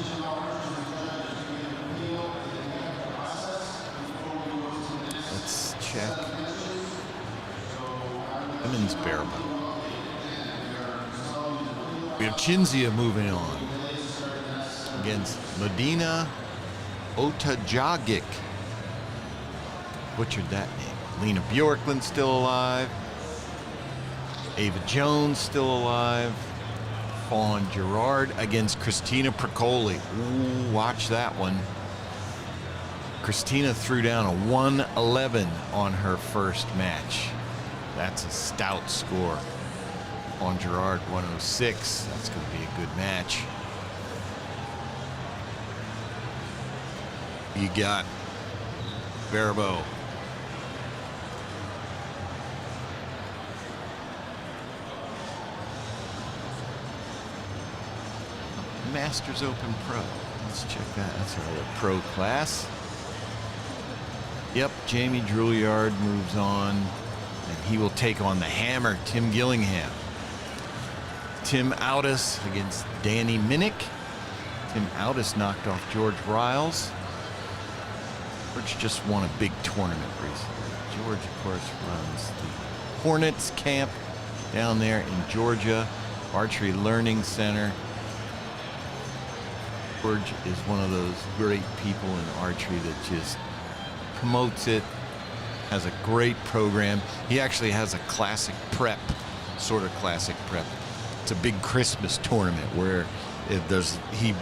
Let's check women's barebow. We have Chinzia moving on against Medina Otajagic. Butchered that name. Lena Bjorklund still alive. Ava Jones still alive. Fawn Gerard against Christina Procoli. Ooh, watch that one. Christina threw down a 111 on her first match. That's a stout score. On Gerard, 106. That's going to be a good match. You got Barabo. Masters Open Pro. Let's check that. That's another pro class. Yep, Jamie Drouillard moves on, and he will take on the hammer, Tim Gillingham. Tim Audis against Danny Minnick. Tim Audis knocked off George Riles. George just won a big tournament recently. George, of course, runs the Hornets camp down there in Georgia, Archery Learning Center. George is one of those great people in archery that just promotes it, has a great program. He actually has a classic prep, sort of classic prep. It's a big Christmas tournament where he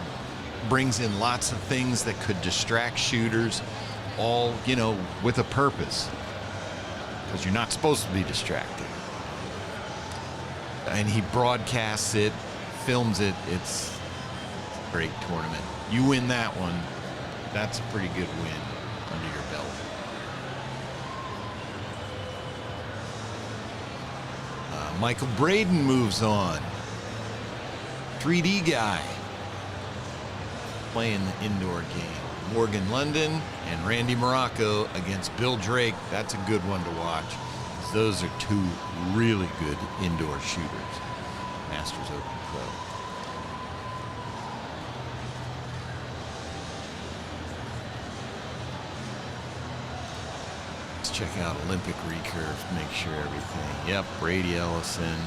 brings in lots of things that could distract shooters, all, you know, with a purpose, because you're not supposed to be distracted. And he broadcasts it, films it. It's a great tournament. You win that one, that's a pretty good win under your belt. Michael Braden moves on. 3D guy. playing the indoor game. Morgan London and Randy Morocco against Bill Drake. That's a good one to watch. Those are two really good indoor shooters. Masters Open Pro. Let's check out Olympic recurve, make sure everything. Yep, Brady Ellison.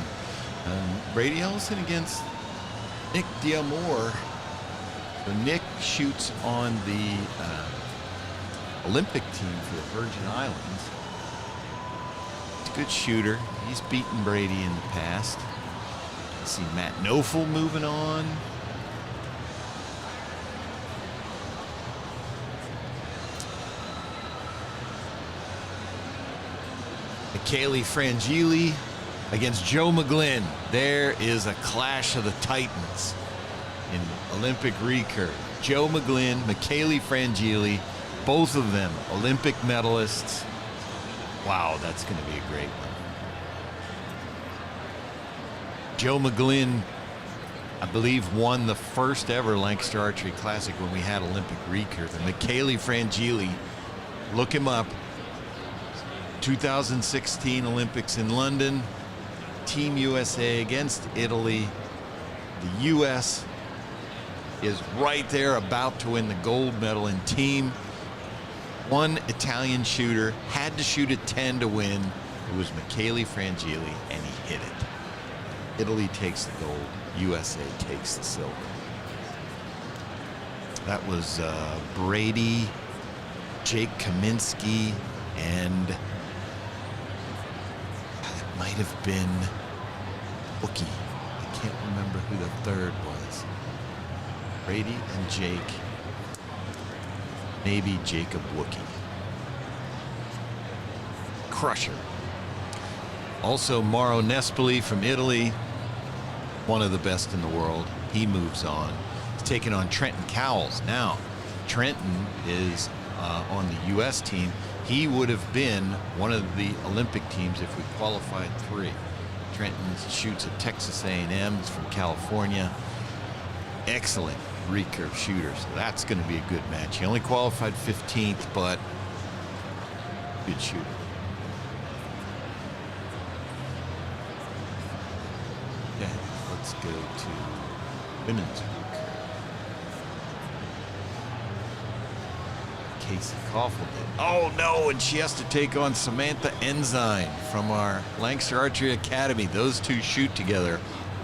Brady Ellison against Nick Diamore. So Nick shoots on the Olympic team for the Virgin Islands. He's a good shooter. He's beaten Brady in the past. See Matt Nofel moving on. Michele Frangili against Joe McGlynn. There is a clash of the titans in Olympic recurve. Joe McGlynn, Michele Frangili, both of them Olympic medalists. Wow, that's going to be a great one. Joe McGlynn, I believe, won the first ever Lancaster Archery Classic when we had Olympic recurve. And Michele Frangili, look him up. 2016 Olympics in London, Team USA against Italy. The U.S. is right there about to win the gold medal in team. One Italian shooter had to shoot a 10 to win. It was Michele Frangili, and he hit it. Italy takes the gold, USA takes the silver. That was Brady, Jake Kaminsky, and it might have been Wookie. I can't remember who the third was. Brady and Jake. Maybe Jacob Wookie. Crusher. Also Mauro Nespoli from Italy, one of the best in the world. He moves on. He's taking on Trenton Cowles. Now, Trenton is on the U.S. team. He would have been one of the Olympic teams if we qualified 3. Trenton shoots at Texas A&M. He's from California. Excellent recurve shooter, so that's going to be a good match. He only qualified 15th, but good shooter. Yeah, let's go to women's recurve. Casey Koffel did. Oh no, and she has to take on Samantha Ensign from our Lancaster Archery Academy. Those two shoot together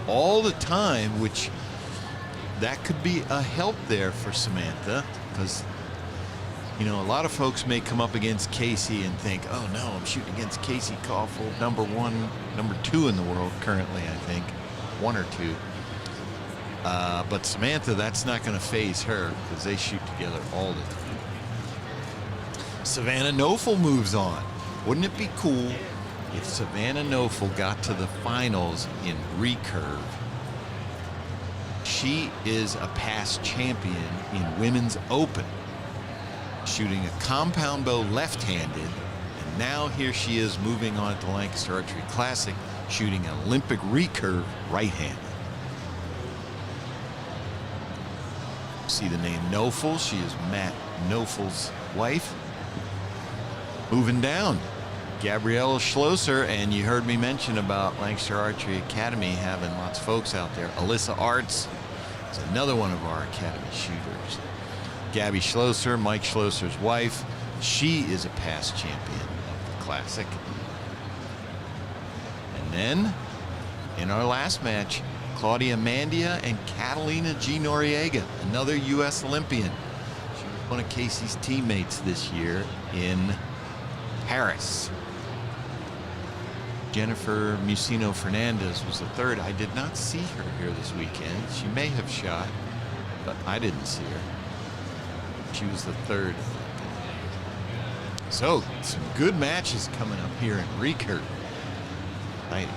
all the time, which that could be a help there for Samantha, because you know a lot of folks may come up against Casey and think, oh no, I'm shooting against Casey Koffel, number 1, number 2 in the world currently, I think, 1 or 2. But Samantha, that's not going to faze her because they shoot together all the time. Savannah Nofel moves on. Wouldn't it be cool if Savannah Nofel got to the finals in recurve? She is a past champion in Women's Open, shooting a compound bow left-handed, and now here she is moving on to Lancaster Archery Classic, shooting an Olympic recurve right-handed. See the name Nofel? She is Matt Nofel's wife. Moving down, Gabriella Schlosser, and you heard me mention about Lancaster Archery Academy having lots of folks out there. Alyssa Arts is another one of our Academy shooters. Gabby Schlosser, Mike Schlosser's wife, she is a past champion of the Classic. And then, in our last match, Claudia Mandia and Catalina G. Noriega, another U.S. Olympian. She was one of Casey's teammates this year in Paris. Jennifer Musino Fernandez was the third. I did not see her here this weekend. She may have shot, but I didn't see her. She was the third. So, some good matches coming up here in recurve. Exciting.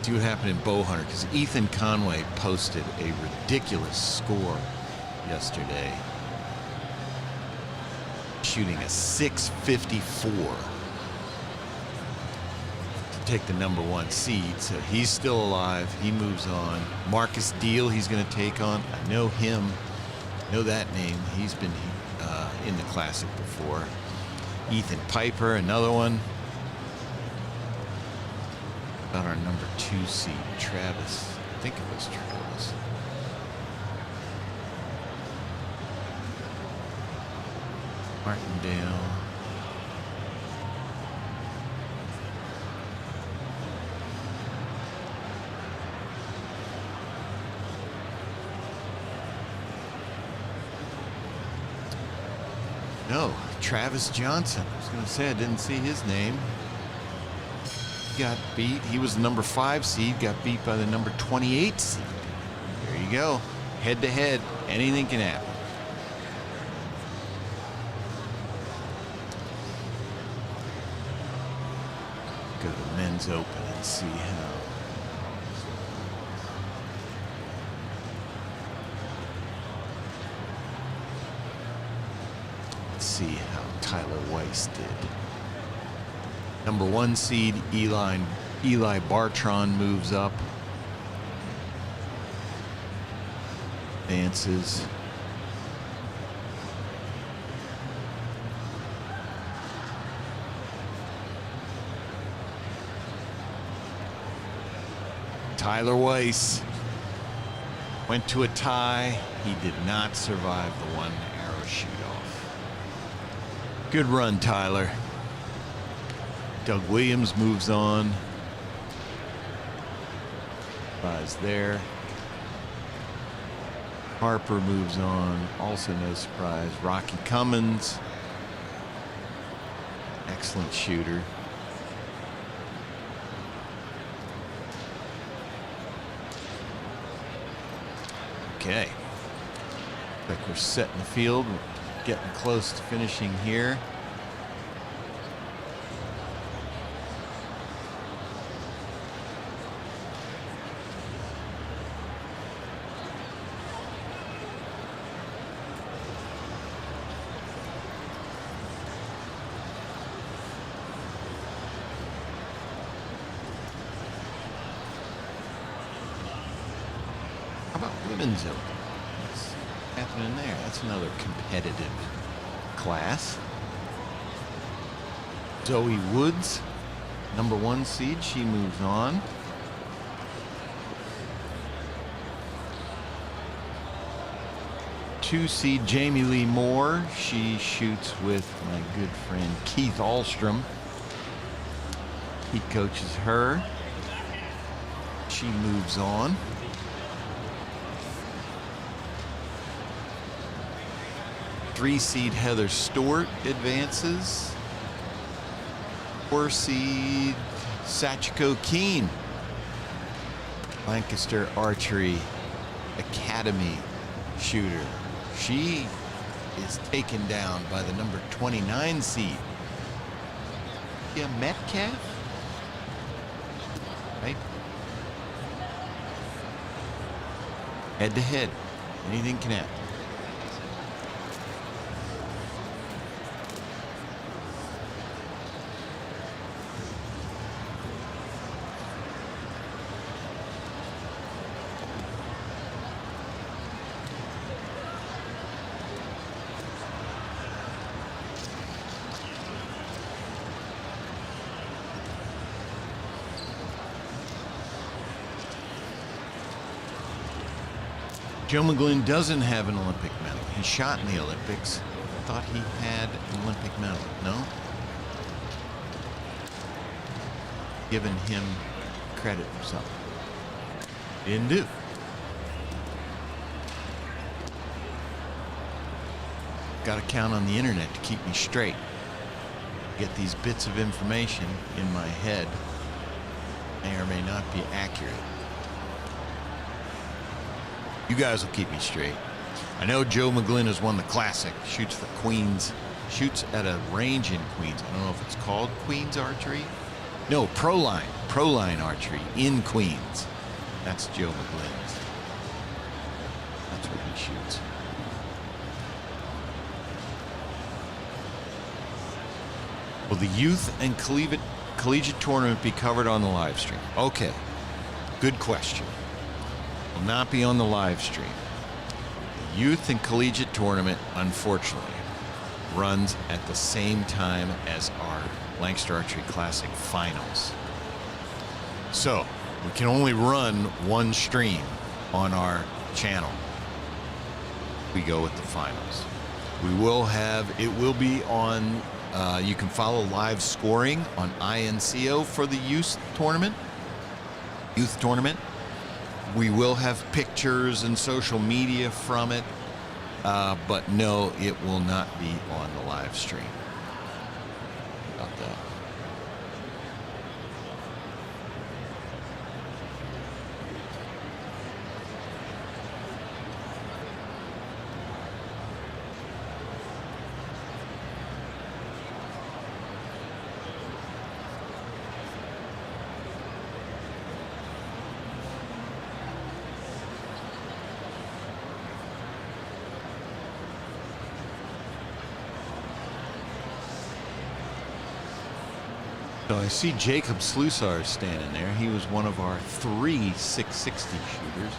See what happened in Bowhunter, because Ethan Conway posted a ridiculous score yesterday, shooting a 654. take the number 1 seed, so he's still alive. He moves on. Marcus Deal, he's going to take on. I know him. Know that name. He's been in the Classic before. Ethan Piper, another one. About our number 2 seed, Travis. I think it was Travis. Martindale. No, Travis Johnson. I was going to say I didn't see his name. He got beat. He was the number 5 seed, got beat by the number 28 seed. There you go. Head to head. Anything can happen. Go to men's open and see how. Let's see how Tyler Weiss did. Number 1 seed Eli Bartron moves up. Advances. Tyler Weiss went to a tie. He did not survive the 1 arrow shoot off. Good run, Tyler. Doug Williams moves on. Surprise there. Harper moves on. Also no surprise. Rocky Cummins. Excellent shooter. Okay. Looks like we're setting the field. We're getting close to finishing here. Women's Open. What's happening there? That's another competitive class. Zoe Woods, number 1 seed. She moves on. Two seed Jamie Lee Moore. She shoots with my good friend Keith Ahlstrom. He coaches her. She moves on. 3 seed Heather Stewart advances. 4 seed Sachiko Keene, Lancaster Archery Academy shooter. She is taken down by the number 29 seed. Yeah, Metcalf? Right? Head to head. Anything can happen. Joe McGlynn doesn't have an Olympic medal. He shot in the Olympics. I thought he had an Olympic medal. No? Giving him credit for something. Didn't do. Got to count on the internet to keep me straight. Get these bits of information in my head. May or may not be accurate. You guys will keep me straight. I know Joe McGlynn has won the Classic. Shoots for Queens. Shoots at a range in Queens. I don't know if it's called Queens Archery. No, Proline. Proline Archery in Queens. That's Joe McGlynn's. That's where he shoots. Well, the youth and collegiate tournament be covered on the live stream? Okay, good question. Will not be on the live stream. The youth and collegiate tournament, unfortunately, runs at the same time as our Lancaster Archery Classic finals. So we can only run one stream on our channel. We go with the finals. We will have, it will be on, you can follow live scoring on INCO for the youth tournament. We will have pictures and social media from it, but no, it will not be on the live stream. About that. So I see Jacob Slusar standing there. He was one of our 3 660 shooters.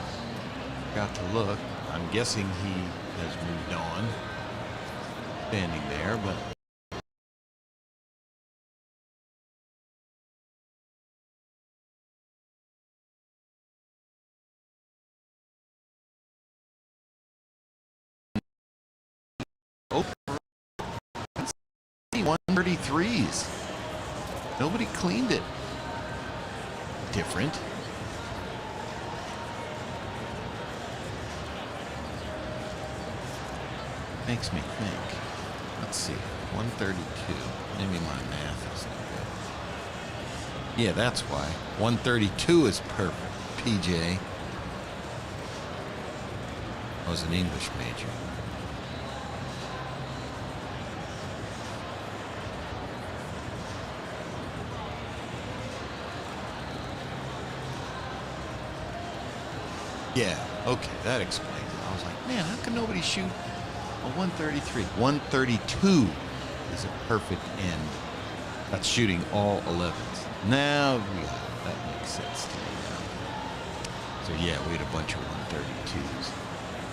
Got to look. I'm guessing he has moved on. Standing there, but over 133s. Nobody cleaned it. Different. Makes me think. Let's see. 132. Maybe my math isn't good. Yeah, that's why. 132 is perfect. PJ. I was an English major. Yeah, okay, that explains it. I was like, man, how can nobody shoot a 133? 132 is a perfect end. That's shooting all 11s. Now, yeah, that makes sense to me now. So yeah, we had a bunch of 132s.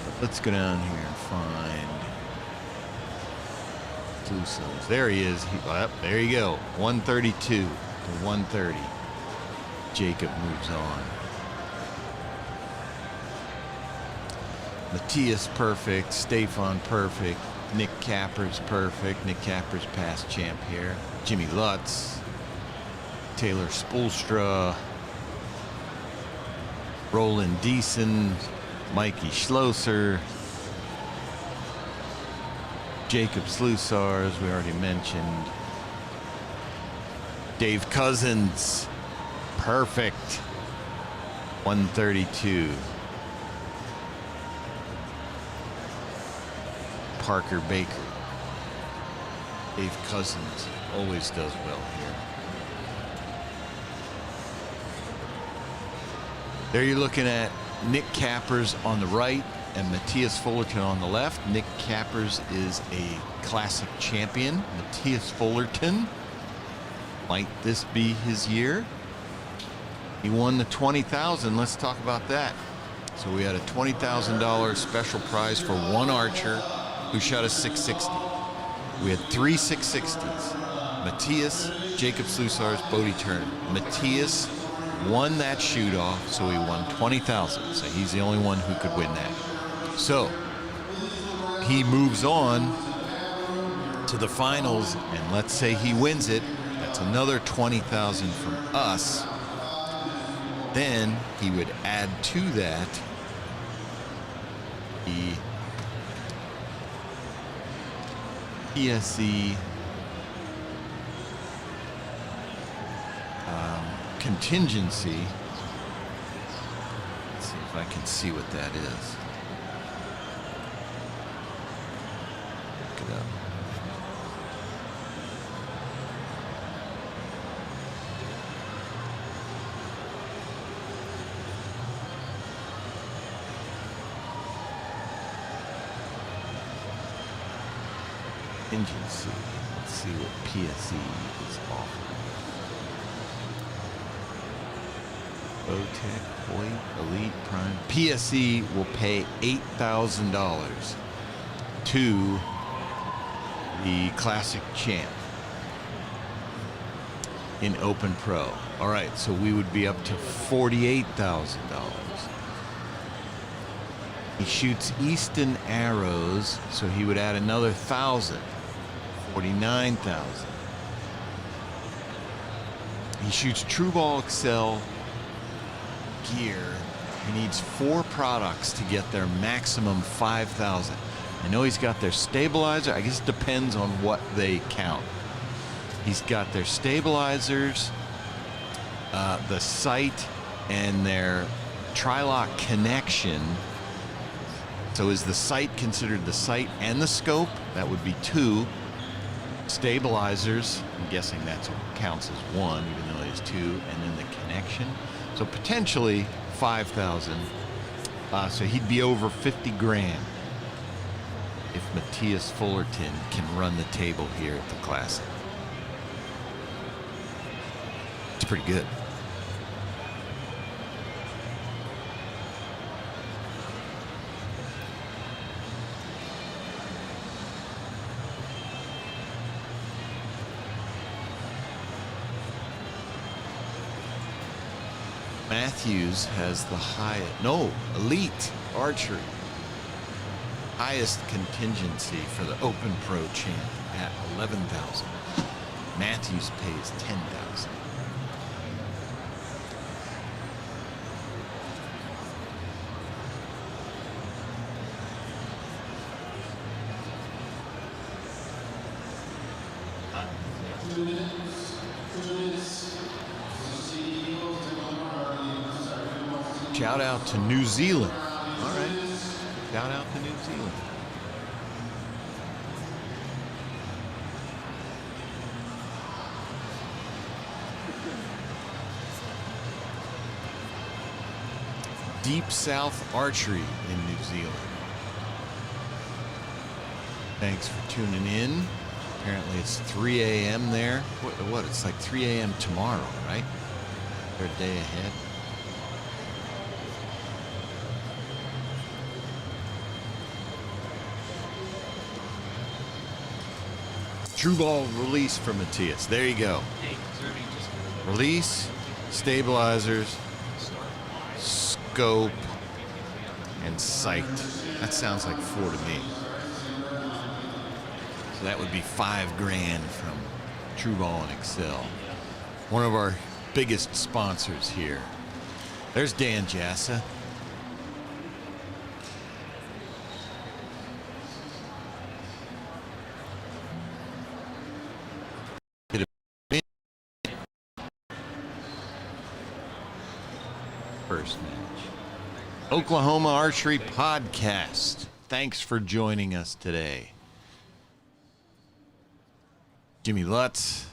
But let's go down here and find Bluestones. There he is. There you go. 132 to 130. Jacob moves on. Matthias perfect, Stefan perfect, Nick Capper's perfect. Nick Capper's past champ here. Jimmy Lutz, Taylor Spoelstra, Roland Deason, Mikey Schlosser, Jacob Slusar, as we already mentioned. Dave Cousins, perfect, 132. Parker Baker. Dave Cousins always does well here. There you're looking at Nick Cappers on the right and Matthias Fullerton on the left. Nick Cappers is a classic champion. Matthias Fullerton, might this be his year? He won the $20,000. Let's talk about that. So we had a $20,000 special prize for one archer who shot a 660. We had 3 660s. Matthias, Jacob Slusar's, Bodie Turner. Matthias won that shoot off, so he won $20,000. So he's the only one who could win that. So he moves on to the finals, and let's say he wins it. That's another $20,000 from us. Then he would add to that the PSE contingency. Let's see if I can see what that is. Look it up. Contingency. Let's see what PSE is offering. Bowtech, Hoyt, Elite, Prime. PSE will pay $8,000 to the Classic Champ in Open Pro. All right, so we would be up to $48,000. He shoots Easton arrows, so he would add another 1,000, 49,000. He shoots True Ball Excel gear. He needs 4 products to get their maximum 5,000. I know he's got their stabilizer. I guess it depends on what they count. He's got their stabilizers, the sight, and their tri-lock connection. So is the sight considered the sight and the scope? That would be 2. Stabilizers, I'm guessing that's what counts as 1, even though it is 2, and then the connection. So potentially 5,000. So he'd be over 50 grand if Matthias Fullerton can run the table here at the Classic. It's pretty good. Matthews has the Elite Archery. Highest contingency for the Open Pro champ at 11,000. Matthews pays 10,000. Shout out to New Zealand. All right. Shout out to New Zealand. Deep South Archery in New Zealand. Thanks for tuning in. Apparently it's 3 a.m. there. What? It's like 3 a.m. tomorrow, right? They're a day ahead. True ball release for Matthias. There you go. Release, stabilizers, scope, and sight. That sounds like 4 to me. So that would be 5 grand from True Ball and Excel. One of our biggest sponsors here. There's Dan Jassa. First match. Oklahoma Archery Podcast. Thanks for joining us today. Jimmy Lutz.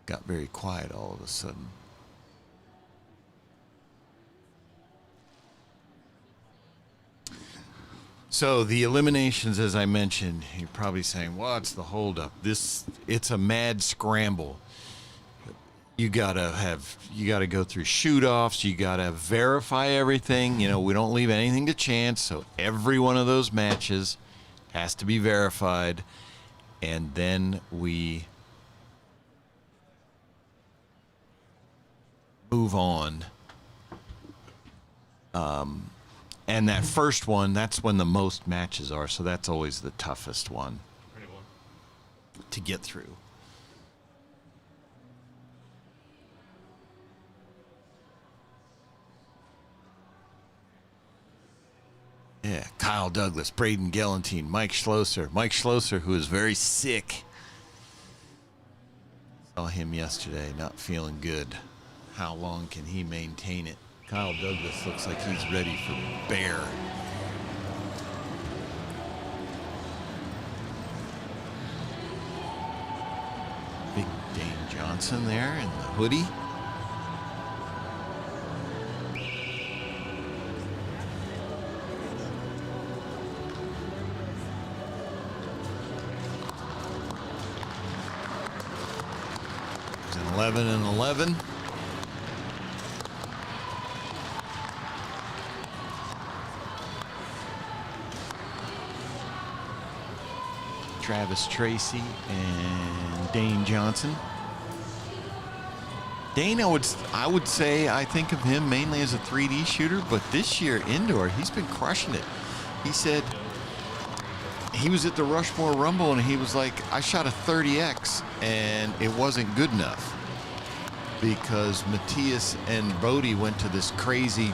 Got very quiet all of a sudden. So the eliminations, as I mentioned, you're probably saying, what's the holdup? It's a mad scramble. You gotta go through shoot-offs. You gotta verify everything. You know, we don't leave anything to chance. So every one of those matches has to be verified. And then we move on. And that first one, that's when the most matches are, so that's always the toughest one to get through. Yeah, Kyle Douglas, Braden Gelantine, Mike Schlosser. Mike Schlosser, who is very sick. Saw him yesterday, not feeling good. How long can he maintain it? Kyle Douglas looks like he's ready for bear. Big Dane Johnson there in the hoodie. 11 and 11. Travis Tracy and Dane Johnson. Dane, I would say I think of him mainly as a 3D shooter, but this year indoor, he's been crushing it. He said he was at the Rushmore Rumble and he was like, I shot a 30X and it wasn't good enough because Matthias and Bodie went to this crazy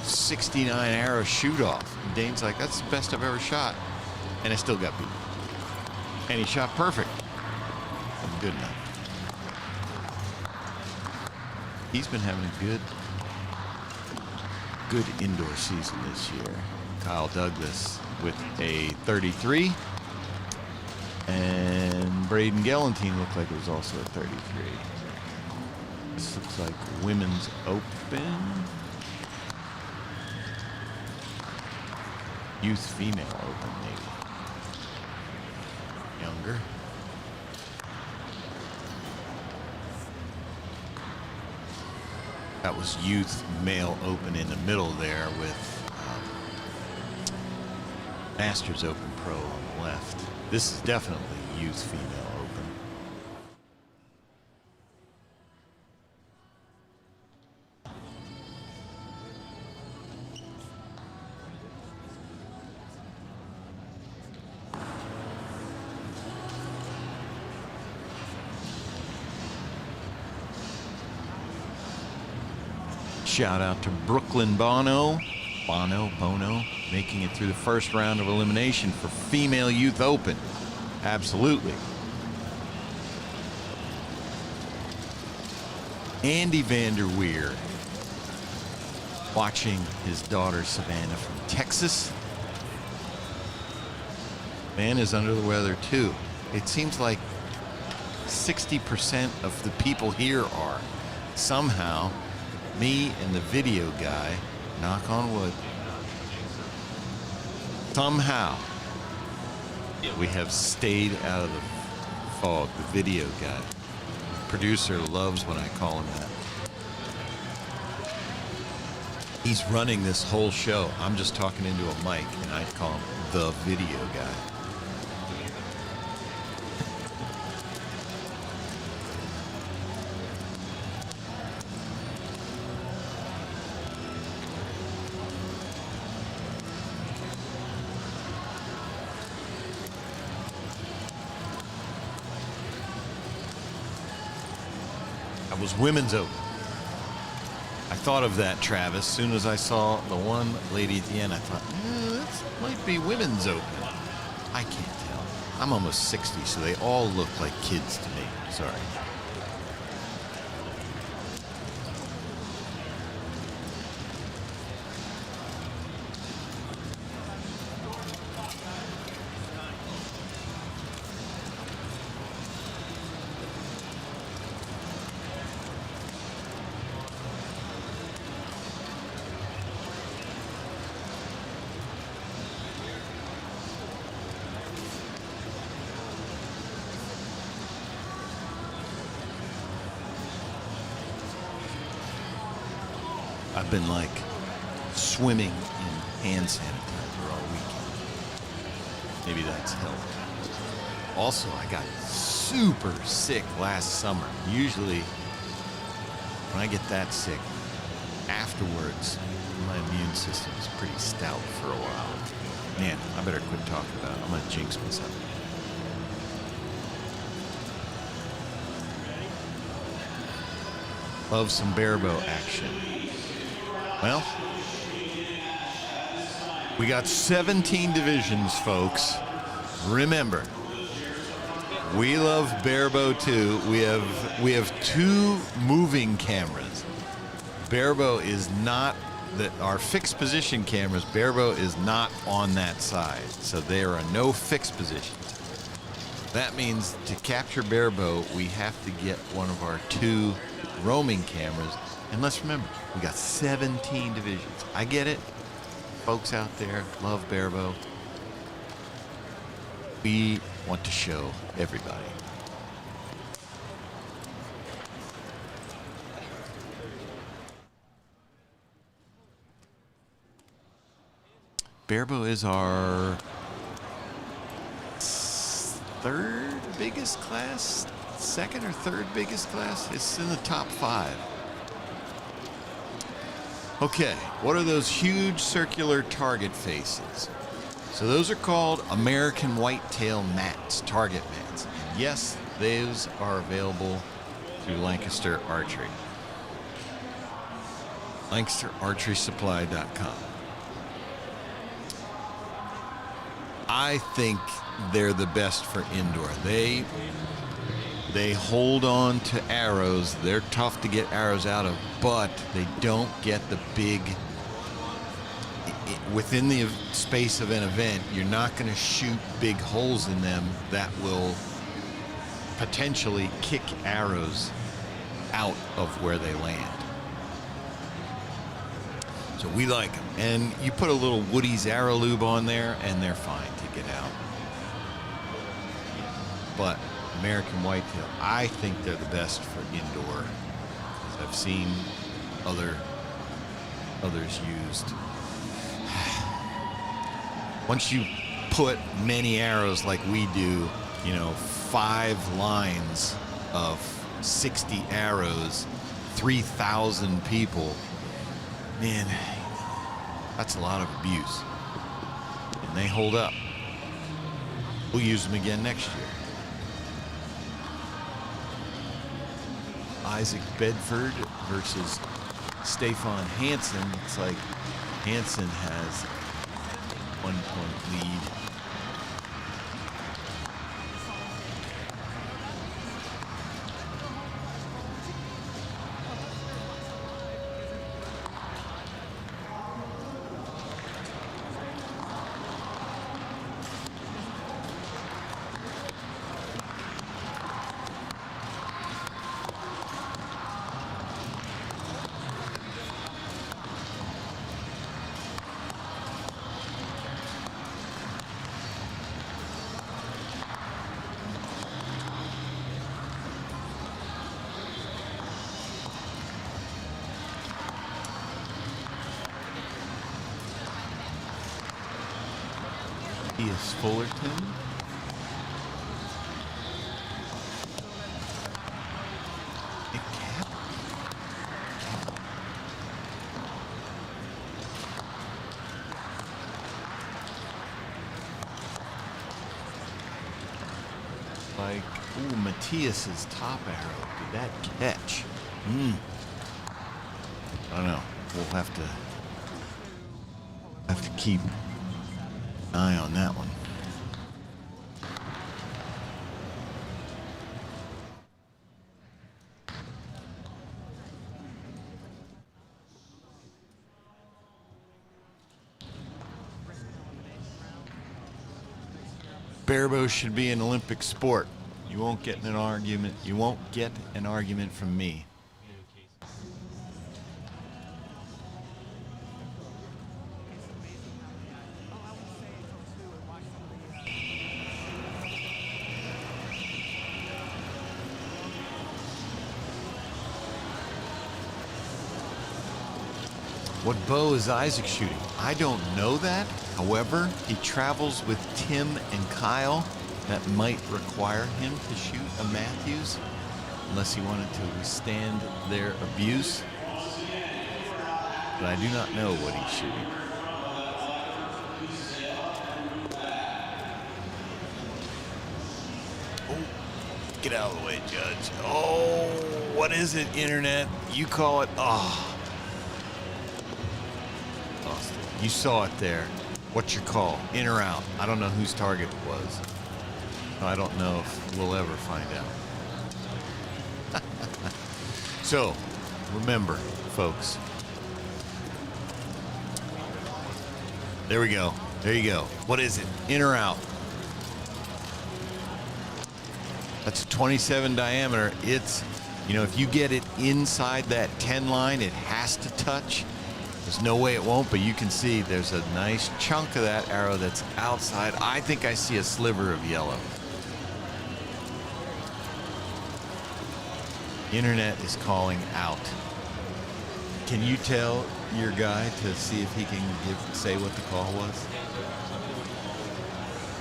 69 arrow shoot off. And Dane's like, that's the best I've ever shot. And I still got beat. And he shot perfect. Wasn't good enough. He's been having a good indoor season this year. Kyle Douglas with a 33. And Braden Gellantine looked like it was also a 33. This looks like Women's Open. Youth Female Open, maybe. Younger. That was Youth Male Open in the middle there with Masters Open Pro on the left. This is definitely Youth Female Open. Shout out to Brooklyn Bono, making it through the first round of elimination for Female Youth Open. Absolutely. Andy Vanderweer, watching his daughter Savannah from Texas. Man is under the weather too. It seems like 60% of the people here are. Somehow, me and the video guy, knock on wood, somehow we have stayed out of the fog. The video guy, producer, loves when I call him that. He's running this whole show. I'm just talking into a mic and I call him the video guy. That was Women's Open. I thought of that, Travis. As soon as I saw the one lady at the end, I thought, this might be Women's Open. I can't tell. I'm almost 60, so they all look like kids to me. Sorry. I've been like swimming in hand sanitizer all weekend. Maybe that's helped. Also, I got super sick last summer. Usually, when I get that sick, afterwards, my immune system is pretty stout for a while. Man, I better quit talking about it. I'm gonna jinx myself. Love some barebow action. Well, we got 17 divisions, folks. Remember, we love barebow too. We have 2 moving cameras. Barebow is not our fixed position cameras. Barebow is not on that side, so there are no fixed positions. That means to capture barebow, we have to get one of our 2 roaming cameras. And let's remember, we got 17 divisions. I get it. Folks out there love barebow. We want to show everybody. barebow is our third biggest class, second or third biggest class. It's in the top 5. Okay, what are those huge circular target faces? So those are called American whitetail mats, target mats. And yes, those are available through Lancaster Archery. LancasterArcherySupply.com. I think they're the best for indoor. They hold on to arrows. They're tough to get arrows out of, but they don't get the big. Within the space of an event, you're not going to shoot big holes in them that will potentially kick arrows out of where they land. So we like them. And you put a little Woody's arrow lube on there and they're fine to get out. But American whitetail, I think they're the best for indoor. I've seen others used. Once you put many arrows like we do, 5 lines of 60 arrows, 3,000 people, man, that's a lot of abuse. And they hold up. We'll use them again next year. Isaac Bedford versus Stefan Hansen. It's like Hansen has 1-point lead. Is Fullerton. Like, ooh, Matthias's top arrow. Did that catch? I don't know. We'll have to keep an eye on that one. Barebow should be an Olympic sport. You won't get an argument. You won't get an argument from me. What bow is Isaac shooting? I don't know that. However, he travels with Tim and Kyle. That might require him to shoot a Matthews, unless he wanted to withstand their abuse. But I do not know what he's shooting. Oh, get out of the way, Judge. Oh, what is it, Internet? You call it, oh. You saw it there. What's your call? In or out? I don't know whose target it was. I don't know if we'll ever find out. So, remember, folks. There we go. There you go. What is it? In or out? That's a 27 diameter. It's, if you get it inside that 10 line, it has to touch. There's no way it won't, but you can see there's a nice chunk of that arrow that's outside. I think I see a sliver of yellow. Internet is calling out. Can you tell your guy to see if he can say what the call was?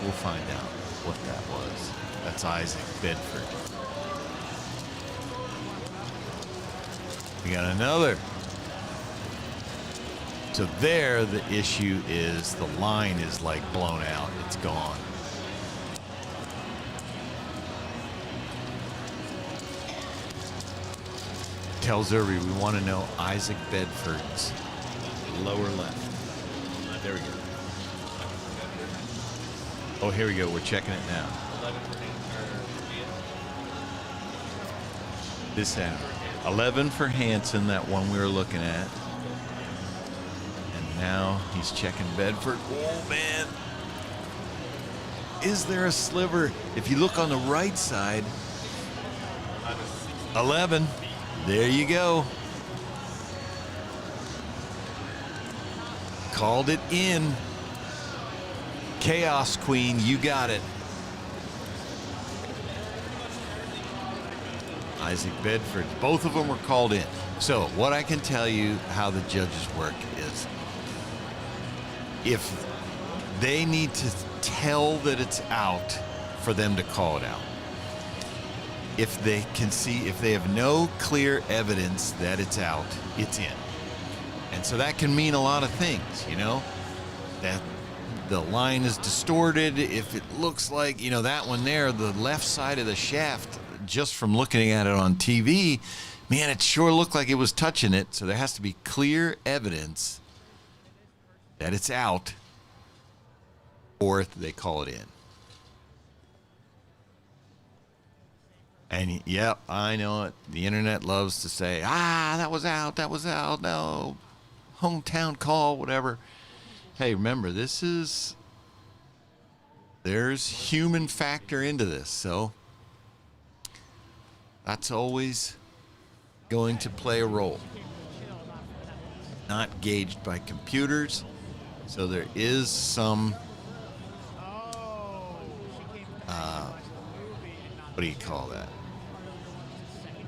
We'll find out what that was. That's Isaac Bedford. We got another. So there, the issue is the line is like blown out. It's gone. Tells Irby we want to know Isaac Bedford's lower left. There we go. Oh, here we go. We're checking it now. 11 for Hanson. This out. 11 for Hanson, that one we were looking at. And now he's checking Bedford. Oh, man. Is there a sliver? If you look on the right side, 11. There you go. Called it in. Chaos Queen, you got it. Isaac Bedford, both of them were called in. So what I can tell you how the judges work is if they need to tell that it's out for them to call it out. If they can see, if they have no clear evidence that it's out, it's in. And so that can mean a lot of things, you know, that the line is distorted. If it looks like, you know, that one there, the left side of the shaft, just from looking at it on TV, man, it sure looked like it was touching it. So there has to be clear evidence that it's out, or they call it in. And yep, I know it. The internet loves to say, that was out, no, hometown call, whatever. Hey, remember, there's human factor into this, so that's always going to play a role. Not gauged by computers, so there is some, what do you call that?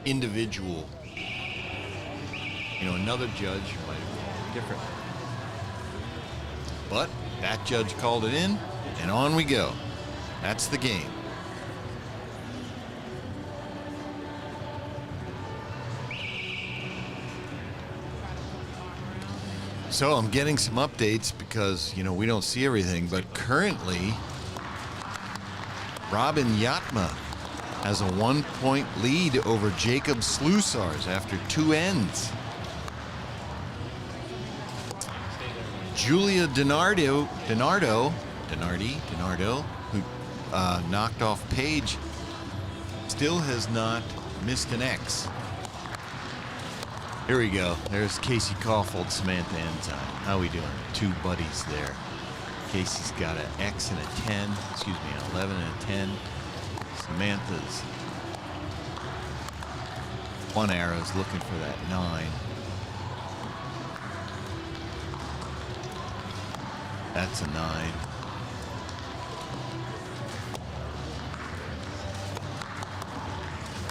Individual, you know, another judge might have been different. But that judge called it in, and on we go. That's the game. So I'm getting some updates because, you know, we don't see everything, but currently Robin Yatma has a 1-point lead over Jacob Slusars after 2 ends. Julia DiNardo, who knocked off Paige, still has not missed an X. Here we go. There's Casey Caulfield, Samantha Enzyme. How we doing? 2 buddies there. Casey's got an X and a 10. Excuse me, an 11 and a 10. Samantha's 1 arrow's looking for that 9. That's a 9.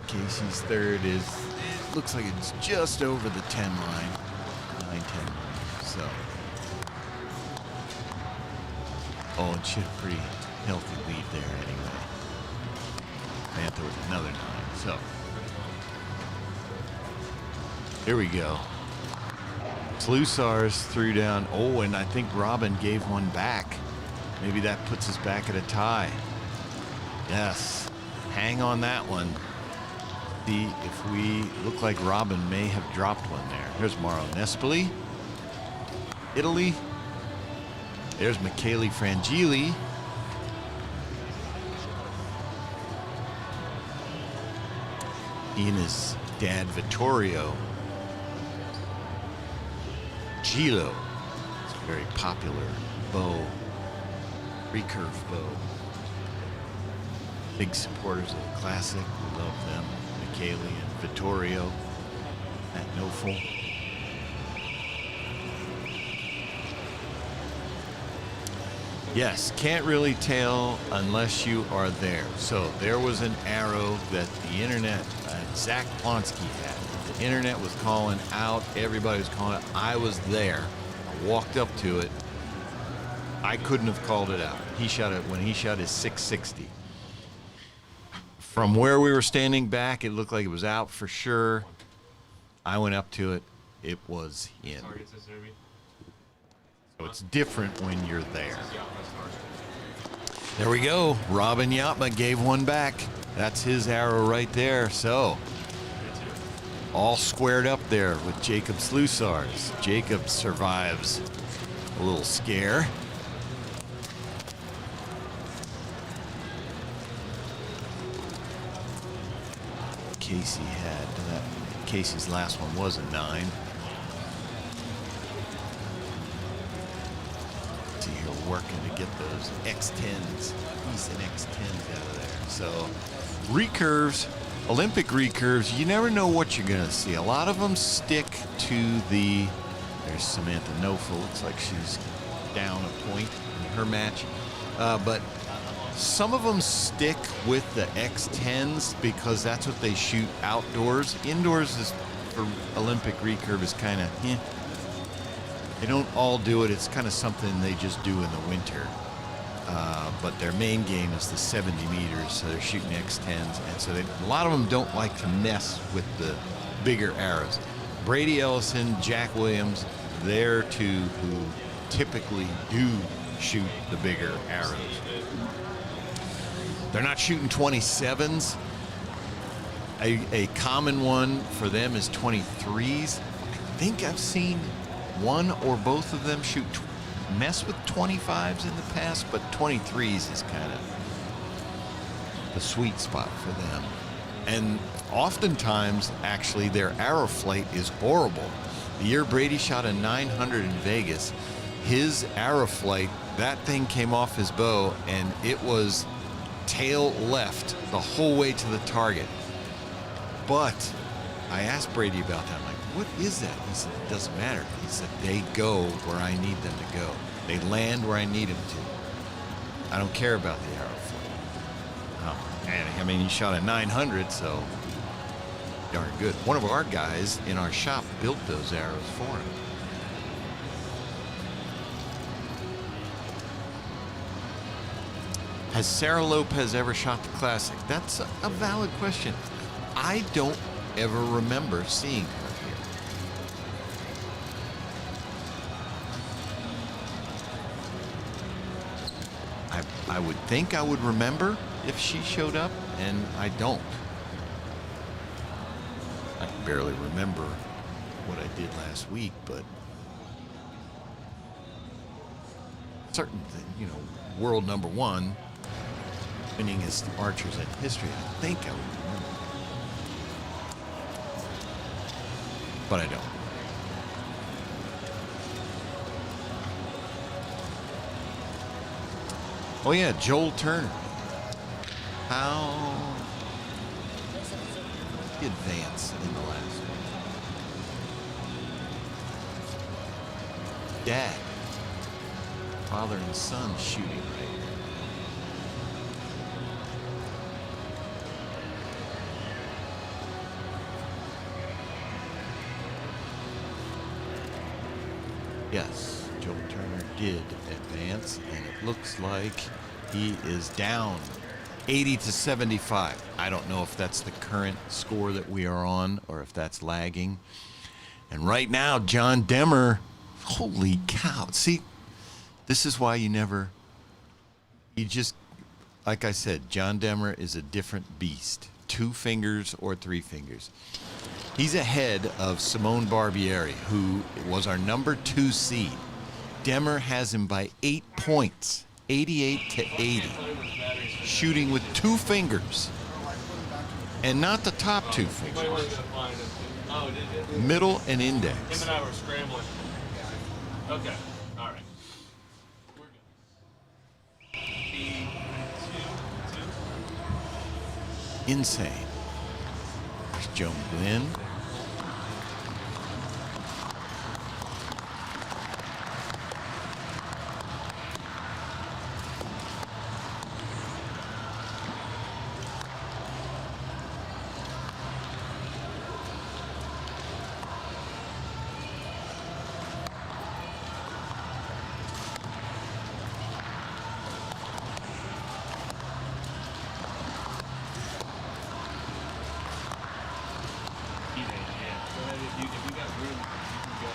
Casey's third is, it looks like it's just over the 10 line. 9, 10. So. Oh, and she had a pretty healthy lead there anyway. Samantha with another 9. So. Here we go. Slusars threw down. Oh, and I think Robin gave one back. Maybe that puts us back at a tie. Yes. Hang on that one. See if we look like Robin may have dropped one there. There's Mauro Nespoli. Italy. There's Michele Frangili. He and his dad Vittorio. Gilo. It's a very popular bow. Recurve bow. Big supporters of the classic. We love them. Michele and Vittorio at Nofel. Yes, can't really tell unless you are there. So there was an arrow that the internet, Zach Plonsky had. The internet was calling out. Everybody was calling out. I was there. I walked up to it. I couldn't have called it out. He shot it when he shot his 660. From where we were standing back, it looked like it was out for sure. I went up to it. It was in. So it's different when you're there. There we go. Robin Yatma gave one back. That's his arrow right there. So all squared up there with Jacob Slusar's. Jacob survives a little scare. Casey had that. Casey's last one was a 9. See here working to get those X10s, decent X10s out of there. So recurves, Olympic recurves, you never know what you're gonna see. A lot of them stick to the. There's Samantha Nofel. Looks like she's down a point in her match, but. Some of them stick with the X10s because that's what they shoot outdoors. Indoors is for Olympic recurve is kind of, They don't all do it. It's kind of something they just do in the winter. But their main game is the 70 meters, so they're shooting X10s. And so a lot of them don't like to mess with the bigger arrows. Brady Ellison, Jack Williams, they're two who typically do shoot the bigger arrows. They're not shooting 27s. A common one for them is 23s. I think I've seen one or both of them mess with 25s in the past, but 23s is kind of the sweet spot for them. And oftentimes, actually, their arrow flight is horrible. The year Brady shot a 900 in Vegas, his arrow flight, that thing came off his bow, and it was tail left the whole way to the target. But I asked Brady about that. I'm like, what is that? He said, it doesn't matter. He said, they go where I need them to go. They land where I need them to. I don't care about the arrow flight. Oh, and I mean, he shot a 900, so darn good. One of our guys in our shop built those arrows for him. Has Sarah Lopez ever shot the Classic? That's a valid question. I don't ever remember seeing her here. I would think I would remember if she showed up, and I don't. I can barely remember what I did last week, but certain, world number one, winningest archers in history, I think I would remember. But I don't. Oh yeah, Joel Turner. How did he advance in the last one? Dad. Father and son shooting right here. Yes, Joel Turner did advance, and it looks like he is down 80 to 75. I don't know if that's the current score that we are on or if that's lagging. And right now, John Demmer, holy cow. See, this is why like I said, John Demmer is a different beast. 2 fingers or 3 fingers. He's ahead of Simone Barbieri, who was our number 2 seed. Demmer has him by 8 points, 88 to 80, shooting with 2 fingers, and not the top 2 fingers, middle and index. Him and I were scrambling. Okay, all right. We're good. Insane. There's Joe McGlynn. if you got room, you can go.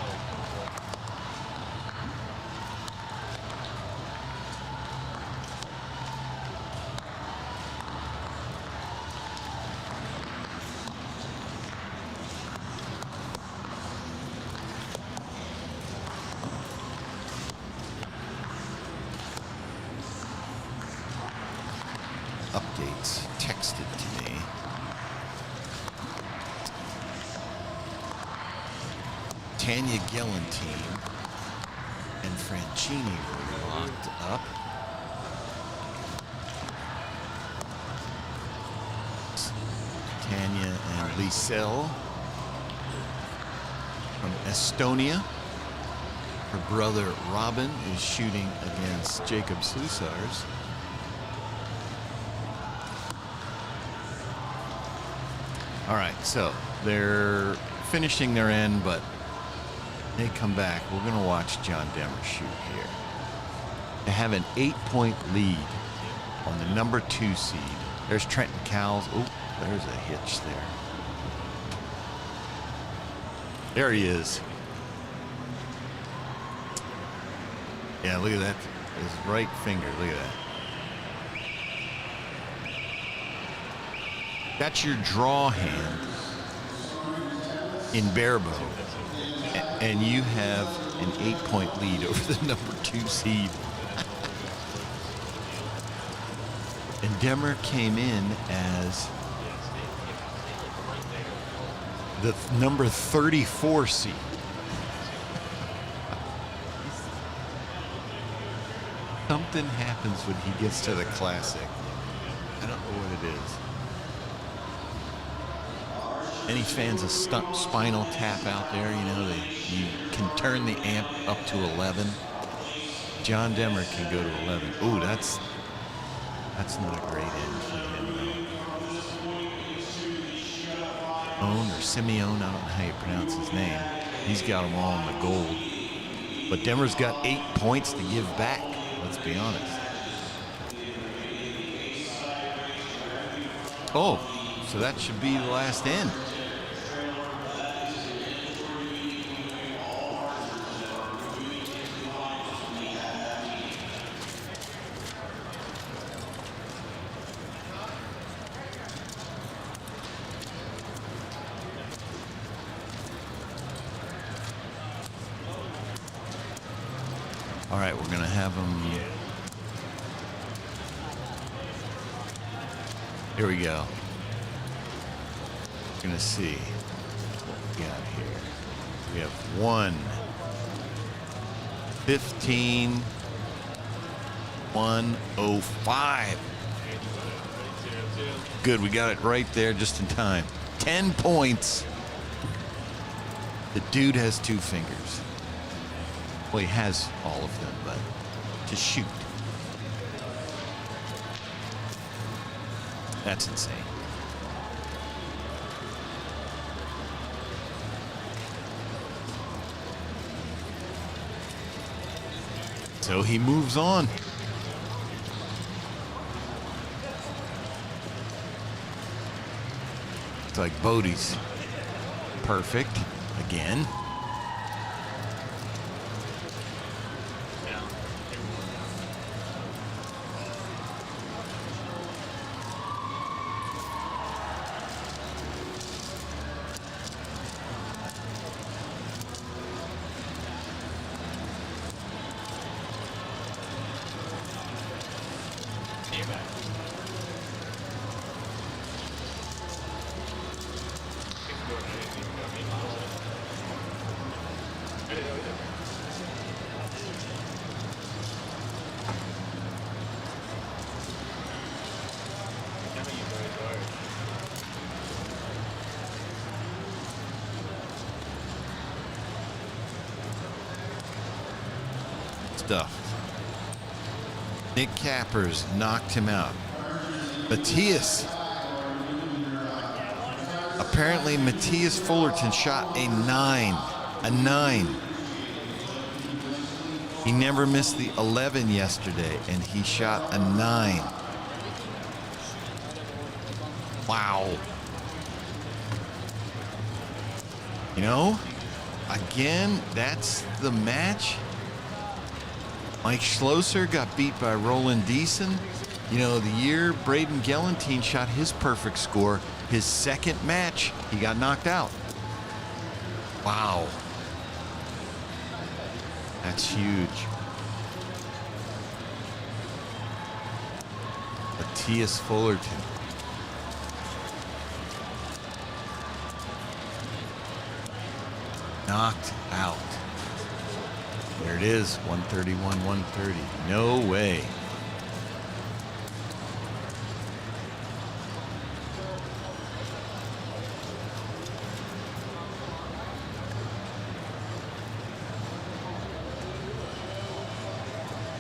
Updates texted to me. Tanya Gellantine and Franchini were locked up. Tanya and Liesel from Estonia. Her brother Robin is shooting against Jacob Slusars. All right, so they're finishing their end, but they come back. We're going to watch John Demmer shoot here. They have an 8-point lead on the number 2 seed. There's Trenton Cowles. Oh, there's a hitch there. There he is. Yeah, look at that. His right finger. Look at that. That's your draw hand in barebow, and you have an 8-point lead over the number 2 seed. And Demmer came in as the number 34 seed. Something happens when he gets to the Classic. I don't know what it is. Any fans of Spinal Tap out there, you know, you can turn the amp up to 11. John Demmer can go to 11. Ooh, that's not a great end for him, though. Owen or Simeone, I don't know how you pronounce his name. He's got them all in the gold. But Demmer's got 8 points to give back, let's be honest. Oh, so that should be the last end. All right, we're going to have them. Here we go. We're going to see what we got here. We have 1, 15, 105. Good, we got it right there just in time. 10 points. The dude has 2 fingers. Well, he has all of them, but to shoot. That's insane. So he moves on. It's like Bodie's perfect again. Stuff. Nick Cappers knocked him out. Matthias. Apparently Matthias Fullerton shot a 9. A 9. He never missed the 11 yesterday, and he shot a 9. Wow. You know, again, that's the match. Mike Schlosser got beat by Roland Deason. You know, the year Braden Gelantine shot his perfect score, his second match, he got knocked out. Wow. That's huge. Matthias Fullerton. Knocked out. There it is, 131, 130. No way.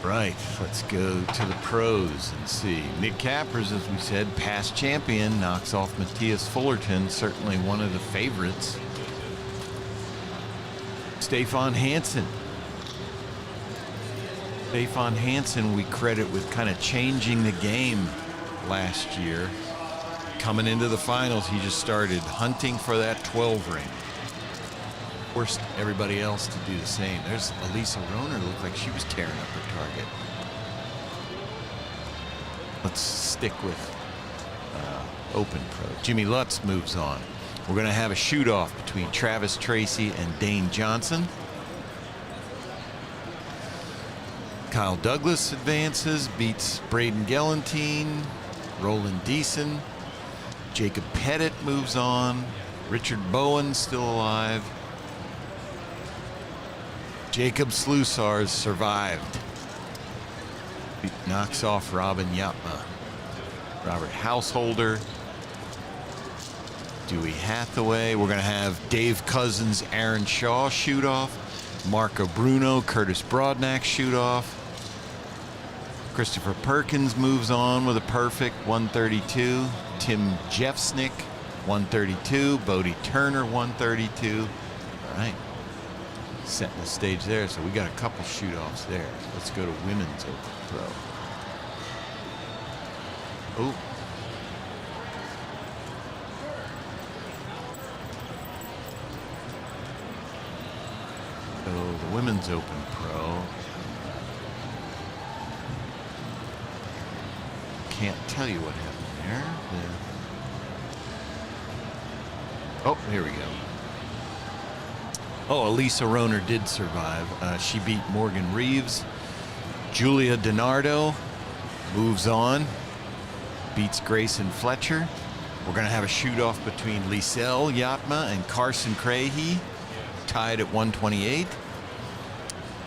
Right, let's go to the pros and see. Nick Cappers, as we said, past champion, knocks off Matthias Fullerton, certainly one of the favorites. Stefan Hansen. Stefan Hansen we credit with kind of changing the game last year. Coming into the finals, he just started hunting for that 12 ring. Forced everybody else to do the same. There's Elisa Roner, looked like she was tearing up her target. Let's stick with Open Pro. Jimmy Lutz moves on. We're going to have a shoot-off between Travis Tracy and Dane Johnson. Kyle Douglas advances, beats Braden Gelantine, Roland Deason. Jacob Pettit moves on. Richard Bowen still alive. Jacob Slusars survived. Knocks off Robin Yatma. Robert Householder. Dewey Hathaway. We're going to have Dave Cousins, Aaron Shaw shoot off. Marco Bruno, Curtis Broadnax shoot off. Christopher Perkins moves on with a perfect 132. Tim Jeffsnick, 132. Bodie Turner, 132. All right. Setting the stage there. So we got a couple shoot-offs there. Let's go to Women's Open Pro. Oh. So the Women's Open Pro. Can't tell you what happened there. Oh, here we go. Oh, Elisa Roner did survive. She beat Morgan Reeves. Julia DiNardo moves on, beats Grayson Fletcher. We're going to have a shoot-off between Lisel Yatma and Carson Crahy, tied at 128.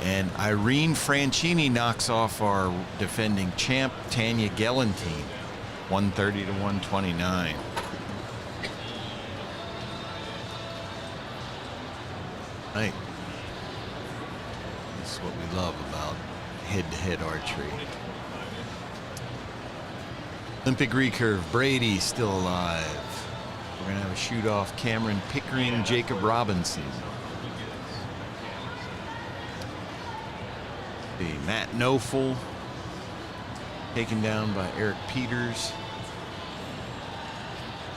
And Irene Francini knocks off our defending champ, Tanya Gelantine, 130 to 129. Right. This is what we love about head-to-head archery. Olympic recurve, Brady still alive. We're going to have a shoot-off, Cameron Pickering, Jacob Robinson. The Matt Nofel taken down by Eric Peters.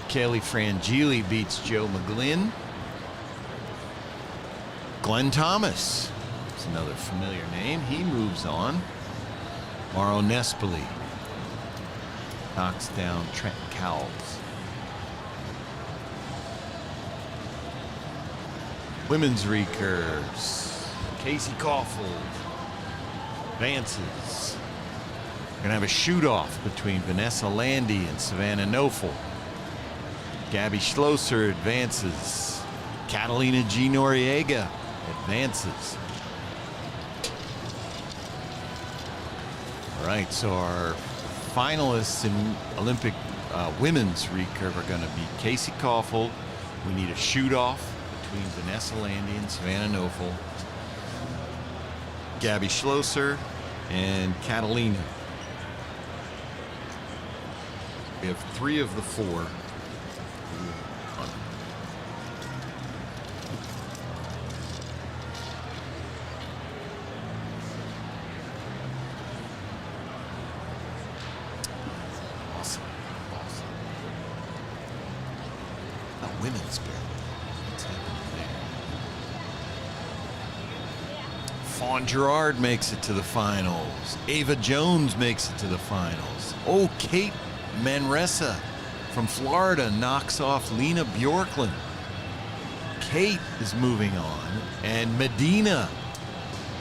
Kelly Frangili beats Joe McGlynn. Glenn Thomas, it's another familiar name. He moves on. Mauro Nespoli knocks down Trent Cowles. Women's recurves. Casey Caulfield advances. We're gonna have a shoot-off between Vanessa Landy and Savannah Nofel. Gabby Schlosser advances. Catalina G. Noriega advances. All right, so our finalists in Olympic women's recurve are going to be Casey Caulfield. We need a shoot-off between Vanessa Landy and Savannah Nofel. Gabby Schlosser and Catalina. We have 3 of the 4. Women's barrel. What's happening there? Fawn Gerard makes it to the finals. Ava Jones makes it to the finals. Oh, Kate Manresa from Florida knocks off Lena Bjorklund. Kate is moving on. And Medina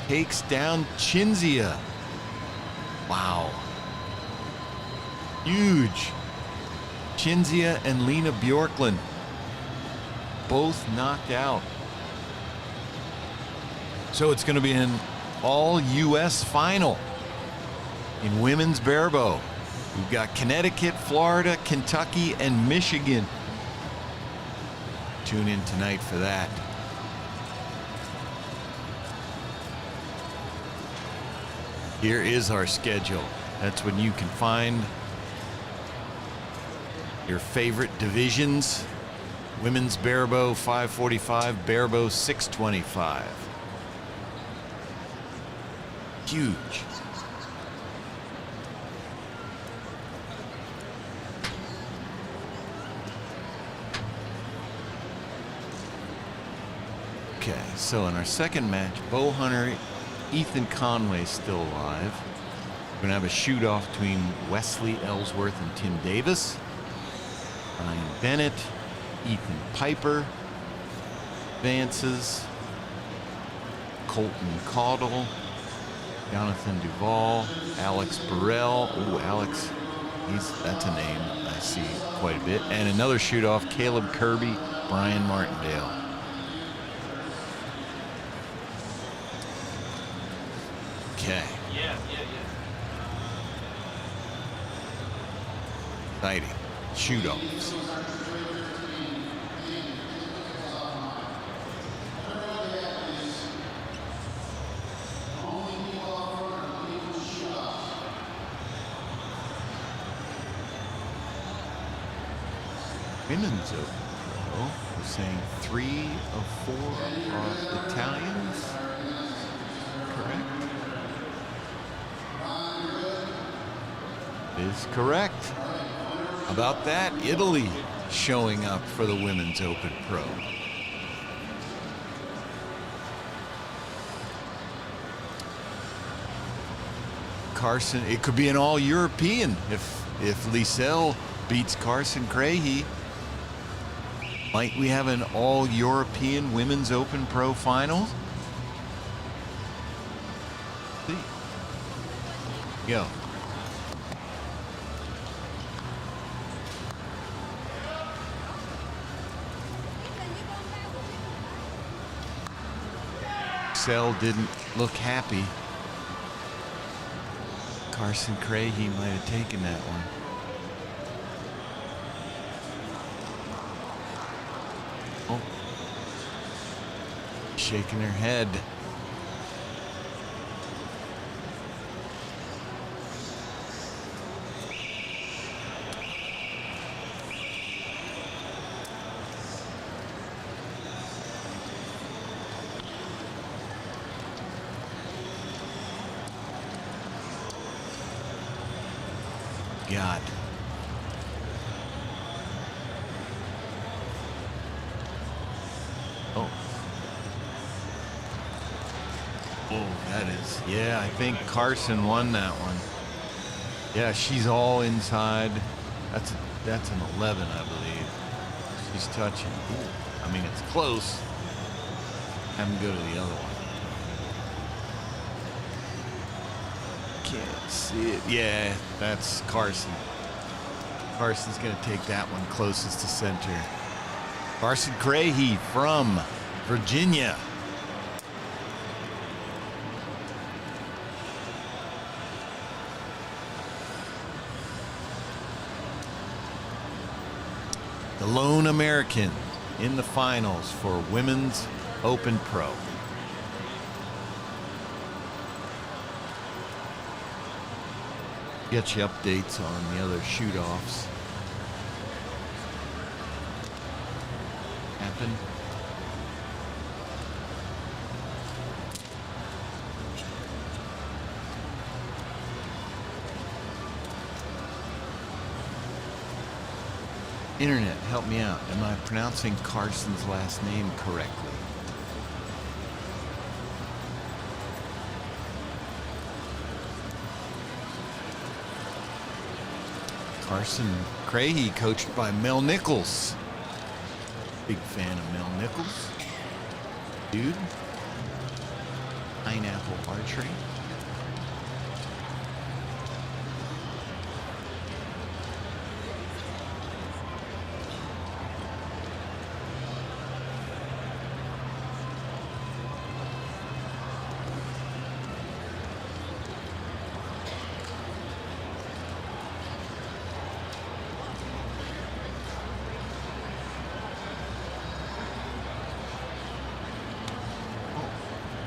takes down Cinzia. Wow. Huge. Cinzia and Lena Bjorklund both knocked out. So it's going to be an all-U.S. final in women's barebow. We've got Connecticut, Florida, Kentucky, and Michigan. Tune in tonight for that. Here is our schedule. That's when you can find your favorite divisions. Women's barebow 545, barebow 625. Huge. Okay, so in our second match, bow hunter Ethan Conway still alive. We're gonna have a shoot-off between Wesley Ellsworth and Tim Davis. Ryan Bennett, Ethan Piper advances. Colton Caudle, Jonathan Duvall, Alex Burrell. Oh, Alex, that's a name I see quite a bit. And another shoot-off, Caleb Kirby, Brian Martindale. Okay. Yeah. Exciting. Shoot-offs. Women's Open Pro. We're saying 3 of 4 are Italians. Correct? Is correct. How about that? Italy showing up for the Women's Open Pro. Carson, it could be an all-European if Liesel beats Carson Crahy. Might we have an all-European Women's Open Pro final? See. Go. Liesel didn't look happy. Carson Crahy might have taken that one. Oh. Shaking her head. God. Oh. Oh, that is. Yeah, I think Carson won that one. Yeah, she's all inside. That's an 11, I believe. She's touching. Ooh, I mean, it's close. Have him go to the other one. Can't see it. Yeah, that's Carson. Carson's going to take that one closest to center. Carson Crahy from Virginia. The lone American in the finals for Women's Open Pro. Get you updates on the other shoot-offs. Happen. Internet, help me out. Am I pronouncing Carson's last name correctly? Carson Crahy, coached by Mel Nichols. Big fan of Mel Nichols. Dude. Pineapple Archery.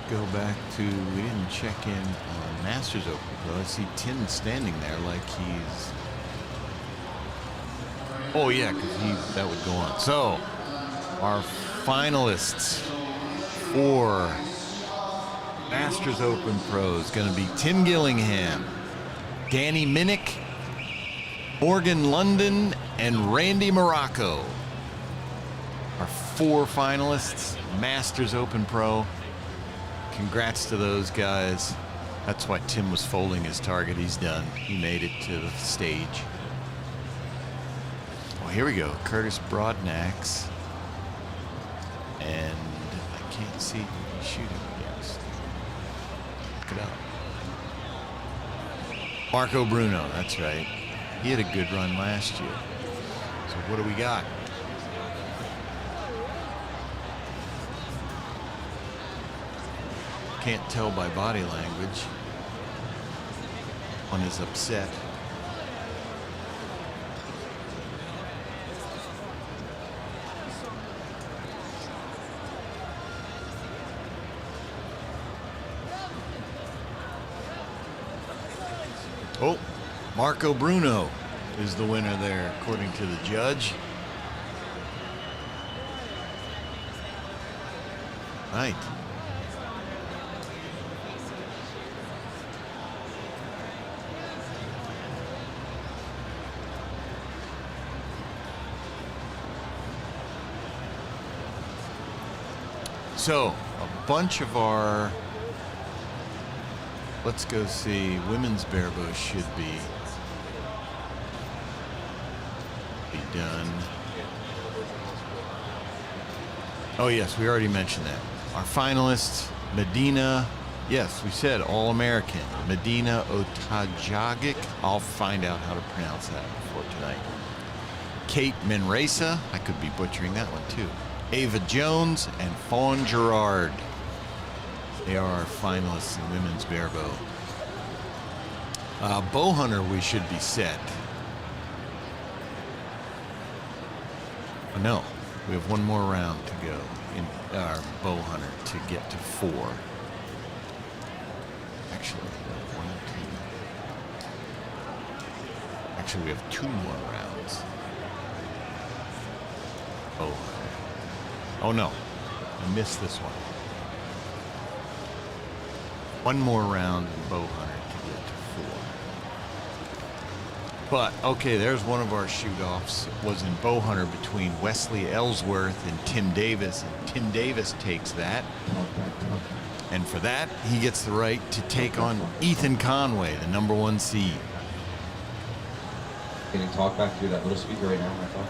Go back to, we didn't check in on Masters Open, though. I see Tim standing there like he's, oh yeah, because that would go on. So, our finalists for Masters Open Pro is going to be Tim Gillingham, Danny Minnick, Morgan London, and Randy Morocco. Our 4 finalists, Masters Open Pro. Congrats to those guys. That's why Tim was folding his target. He's done. He made it to the stage. Well, here we go. Curtis Broadnax. And I can't see who he's shooting against. Look it up. Marco Bruno, that's right. He had a good run last year. So what do we got? Can't tell by body language. One is upset. Oh, Marco Bruno is the winner there, according to the judge. Right. So, a bunch of our, let's go see, women's barebow should be done. Oh yes, we already mentioned that. Our finalists, Medina, yes, we said All-American, Medina Otajagic. I'll find out how to pronounce that before tonight. Kate Menresa, I could be butchering that one too. Ava Jones and Fawn Gerard. They are our finalists in women's barebow. Bow hunter, we should be set. Oh, no, we have one more round to go in our bow hunter to get to 4. Actually, one, two. Actually, we have 2 more rounds. Bow hunter. Oh no, I missed this one. One more round in bow hunter to get to 4. But, okay, there's one of our shoot-offs. It was in bow hunter between Wesley Ellsworth and Tim Davis. And Tim Davis takes that. And for that, he gets the right to take on Ethan Conway, the #1 seed. Can you talk back through that little speaker right now, my phone?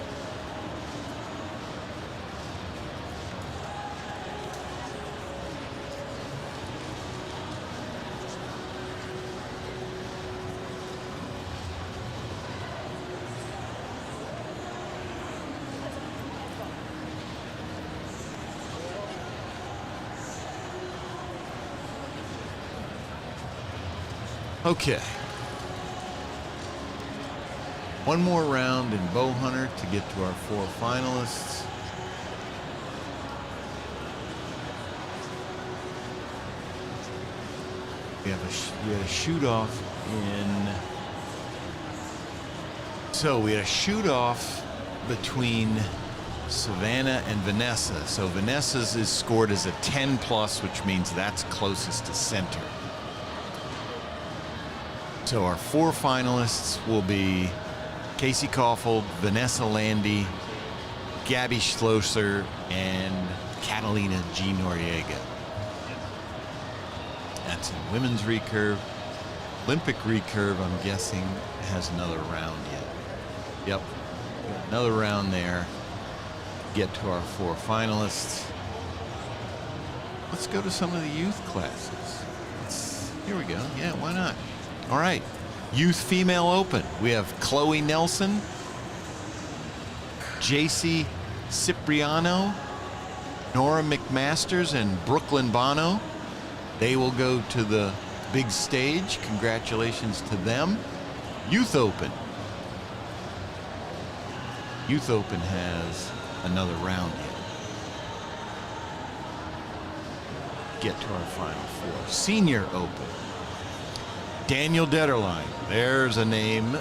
Okay. One more round in bow hunter to get to our 4 finalists. We had a shoot off in. So we had a shoot off between Savannah and Vanessa. So Vanessa's is scored as a 10+, which means that's closest to center. So our 4 finalists will be Casey Kaufhold, Vanessa Landy, Gabby Schlosser, and Catalina G. Noriega. That's in women's recurve. Olympic recurve, I'm guessing, has another round yet. Yep. Another round there. Get to our 4 finalists. Let's go to some of the youth classes. Here we go. Yeah, why not? All right. Youth Female Open. We have Chloe Nelson, JC Cipriano, Nora McMasters, and Brooklyn Bono. They will go to the big stage. Congratulations to them. Youth Open. Youth Open has another round yet. Get to our final 4. Senior Open. Daniel Detterline. There's a name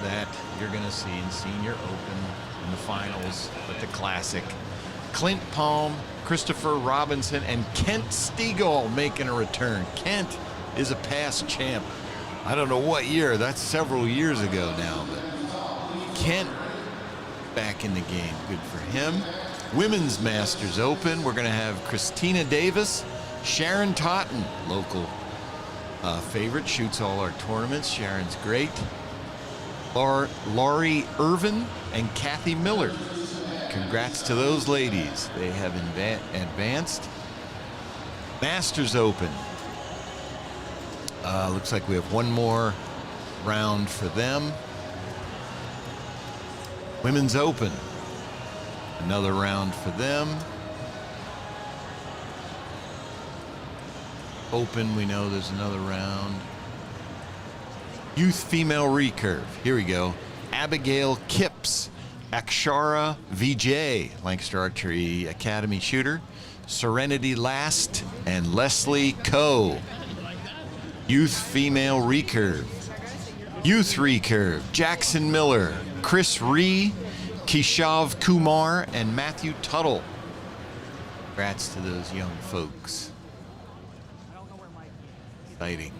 that you're going to see in Senior Open in the finals at the Classic. Clint Palm, Christopher Robinson, and Kent Stegall making a return. Kent is a past champ. I don't know what year. That's several years ago now. But Kent back in the game. Good for him. Women's Masters Open. We're going to have Christina Davis, Sharon Totten, local favorite, shoots all our tournaments. Sharon's great. Laurie Irvin and Kathy Miller. Congrats to those ladies. They have advanced. Masters Open. Looks like we have one more round for them. Women's Open. Another round for them. Open, we know there's another round. Youth Female Recurve. Here we go. Abigail Kipps, Akshara Vijay, Lancaster Archery Academy shooter. Serenity Last and Leslie Coe. Youth Female Recurve. Youth Recurve. Jackson Miller, Chris Ree, Keshav Kumar, and Matthew Tuttle. Congrats to those young folks. Exciting.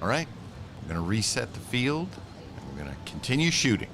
All right, we're going to reset the field, and we're going to continue shooting.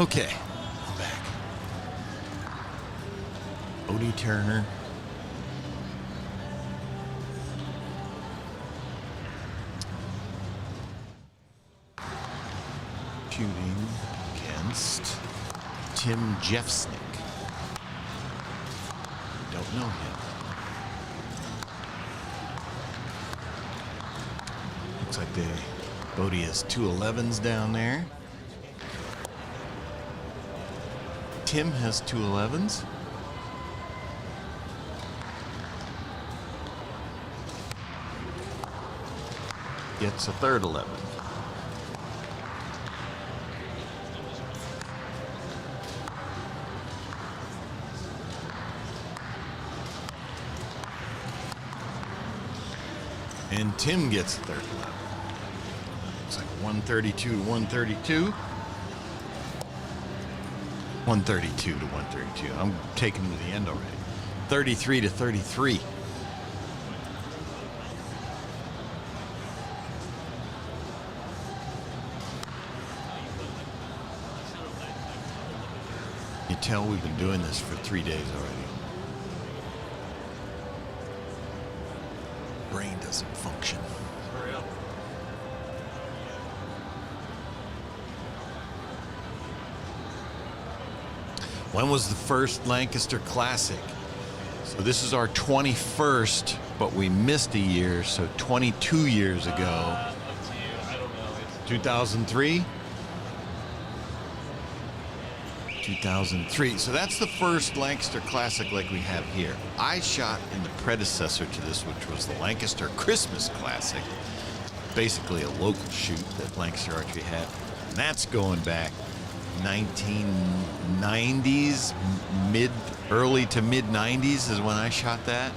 Okay, I'm back. Odie Turner. Shooting against Tim Jeffsnick. Don't know him. Looks like Bodie has 2 11s down there. Tim has 2 11s. Gets a third 11. And Tim gets the third 11. Looks like 132 to 132. 132 to 132. I'm taking him to the end already. 33 to 33. You tell we've been doing this for 3 days already. Brain doesn't function. Hurry up. When was the first Lancaster Classic? So this is our 21st, but we missed a year, so 22 years ago. Up to you. I don't know. It's 2003? 2003. So that's the first Lancaster Classic like we have here. I shot in the predecessor to this, which was the Lancaster Christmas Classic. Basically a local shoot that Lancaster Archery had. And that's going back 1990s, early to mid 90s is when I shot that.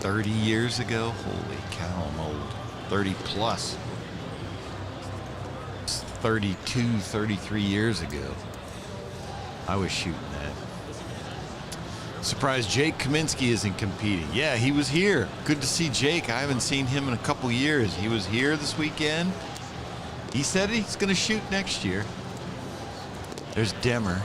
30 years ago. Holy cow, I'm old. 30 plus. 32, 33 years ago. I was shooting that. Surprised Jake Kaminsky isn't competing. Yeah, he was here. Good to see Jake. I haven't seen him in a couple years. He was here this weekend. He said he's going to shoot next year. There's Demmer.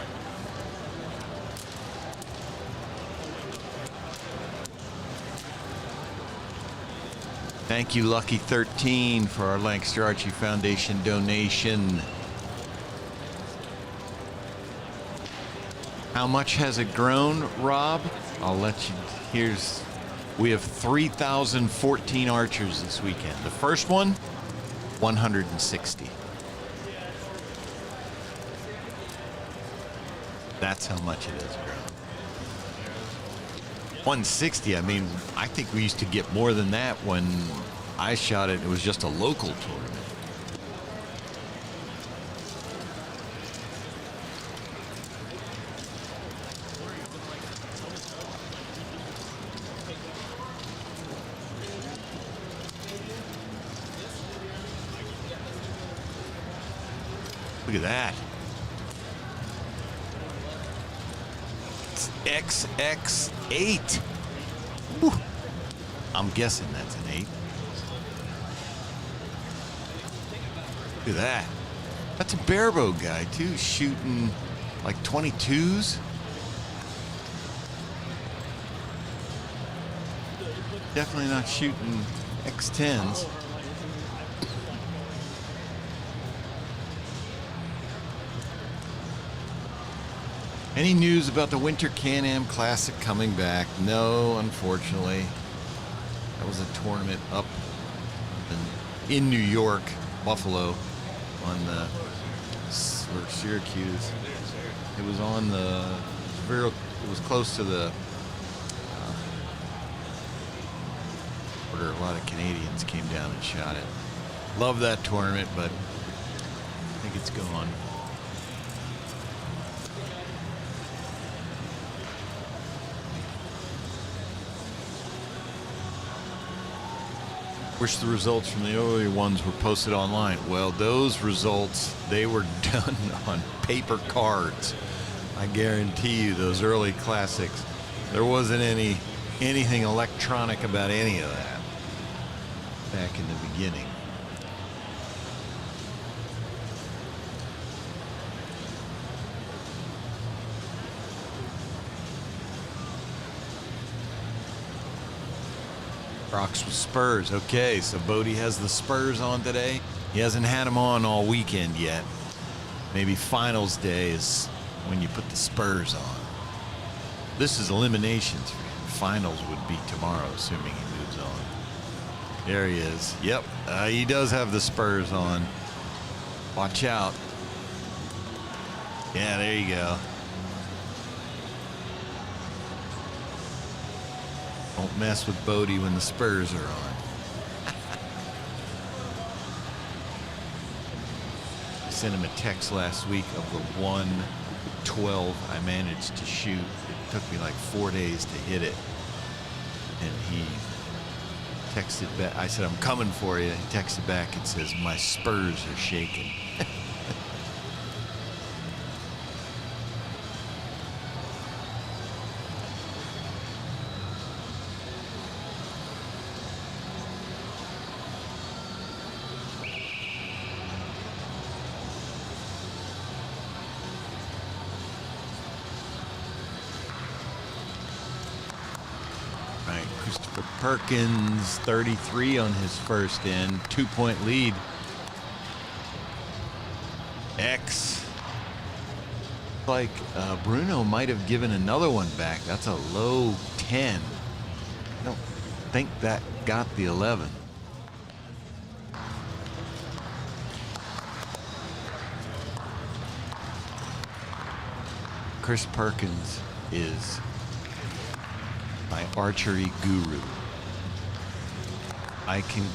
Thank you, Lucky 13, for our Lancaster Archery Foundation donation. How much has it grown, Rob? I'll let you. We have 3,014 archers this weekend. The first one, 160. That's how much it has grown. 160, I mean, I think we used to get more than that when I shot it. It was just a local tournament. Look at that. It's XX8. Whew. I'm guessing that's an 8. Look at that. That's a barebow guy, too, shooting like 22s. Definitely not shooting X10s. Any news about the Winter Can-Am Classic coming back? No, unfortunately. That was a tournament up in New York, Buffalo, on the or Syracuse. It was on the it was close to the border. A lot of Canadians came down and shot it. Love that tournament, but I think it's gone. Wish the results from the earlier ones were posted online. Well, those results, they were done on paper cards. I guarantee you those early classics, there wasn't anything electronic about any of that back in the beginning. Crocs with Spurs. Okay, so Bodie has the Spurs on today. He hasn't had them on all weekend yet. Maybe finals day is when you put the Spurs on. This is eliminations for him. Finals would be tomorrow, assuming he moves on. There he is. Yep, he does have the Spurs on. Watch out. Yeah, there you go. Don't mess with Bodie when the Spurs are on. I sent him a text last week of the 112 I managed to shoot. It took me like 4 days to hit it. And he texted back. I said, I'm coming for you. He texted back and says, my Spurs are shaking. Perkins, 33 on his first in, 2-point lead. X. Like Bruno might have given another one back. That's a low 10. I don't think that got the 11. Chris Perkins is my archery guru. I can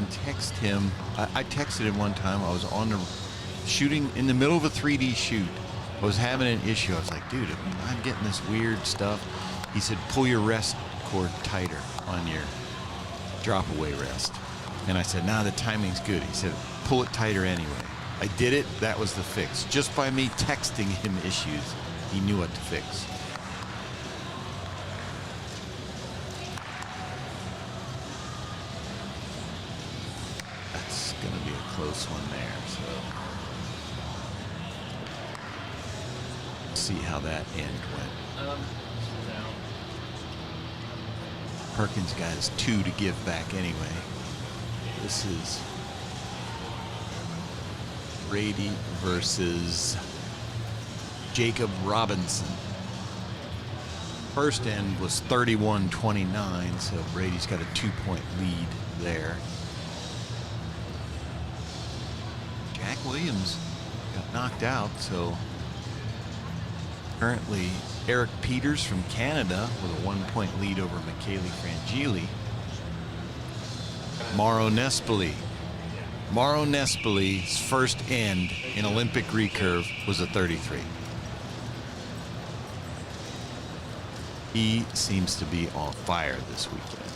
text him. I texted him one time. I was on the shooting in the middle of a 3D shoot. I was having an issue. I was like, dude, I'm getting this weird stuff. He said, pull your rest cord tighter on your drop away rest. And I said, nah, the timing's good. He said, pull it tighter anyway. I did it. That was the fix. Just by me texting him issues, he knew what to fix. Going to be a close one there, so let's see how that end went. Perkins got his 2 to give back anyway. This is Brady versus Jacob Robinson. First end was 31-29, so Brady's got a 2-point lead there. Jack Williams got knocked out, so currently Eric Peters from Canada with a 1-point lead over Michele Frangili. Mauro Nespoli's first end in Olympic recurve was a 33. He seems to be on fire this weekend.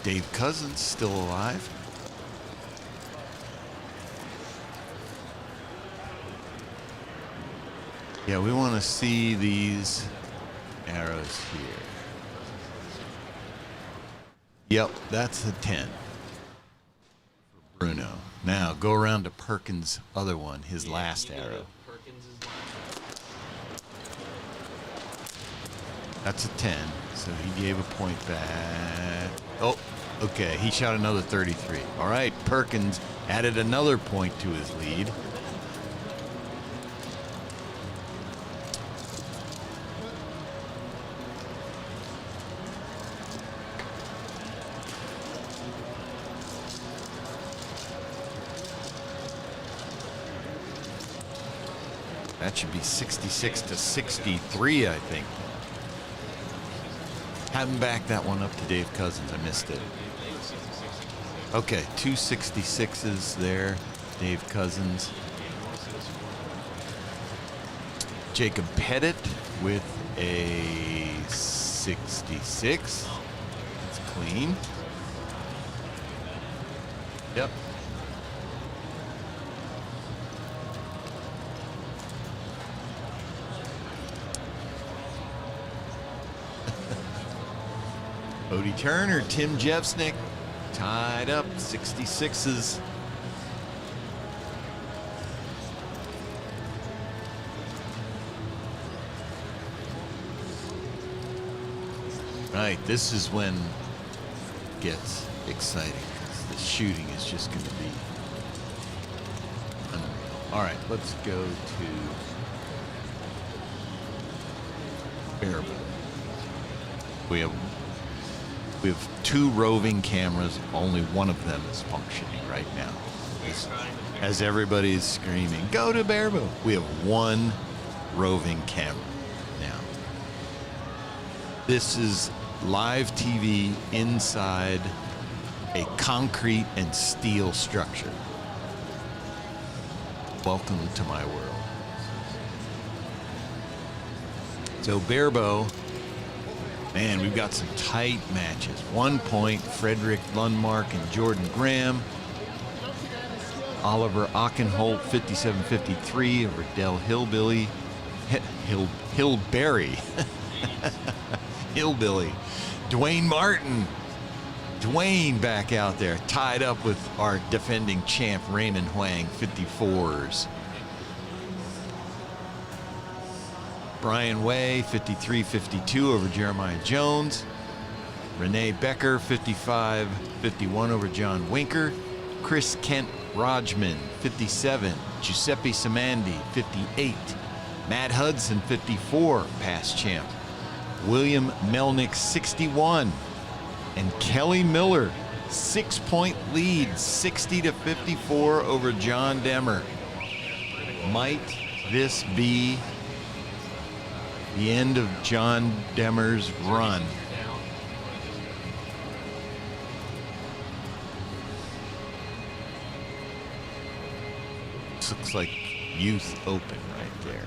Dave Cousins still alive. Yeah, we want to see these arrows here. Yep, that's a 10 for Bruno. Now go around to Perkins' other one, his last arrow. That's a 10, so he gave a point back. Oh, okay, he shot another 33. All right, Perkins added another point to his lead. That should be 66-63, I think. Haven't backed that one up to Dave Cousins. I missed it. Okay, 2 66s there. Dave Cousins. Jacob Pettit with a 66. That's clean. Yep. Bodie Turner, Tim Jevsnik, tied up, 66s. Right, this is when it gets exciting, 'cause the shooting is just going to be unreal. All right, let's go to Barebow. We have two roving cameras. Only one of them is functioning right now. As everybody's screaming, go to Barebow. We have one roving camera now. This is live TV inside a concrete and steel structure. Welcome to my world. So Barebow, man, we've got some tight matches. 1 point, Frederick Lundmark and Jordan Graham. Oliver Ockenholt, 57-53 over Dell Hillbilly. Hillberry. Hillbilly. Dwayne Martin. Dwayne back out there, tied up with our defending champ, Raymond Huang, 54s. Brian Way, 53-52 over Jeremiah Jones. Renee Becker, 55-51 over John Winker. Chris Kent Rajman, 57. Giuseppe Samandi, 58. Matt Hudson, 54, past champ. William Melnick, 61. And Kelly Miller, 6-point lead, 60-54 over John Demmer. Might this be the end of John Demmer's run? This looks like Youth Open right there.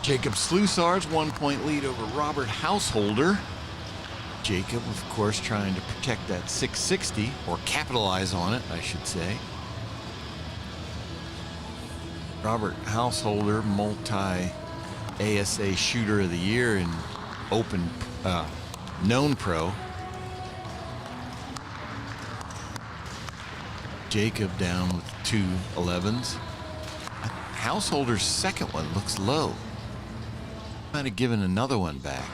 Jacob Slusar's 1-point lead over Robert Householder. Jacob, of course, trying to protect that 660, or capitalize on it, I should say. Robert Householder, multi-ASA Shooter of the Year and Open known pro. Jacob down with 2 11s. Householder's second one looks low. Might have given another one back.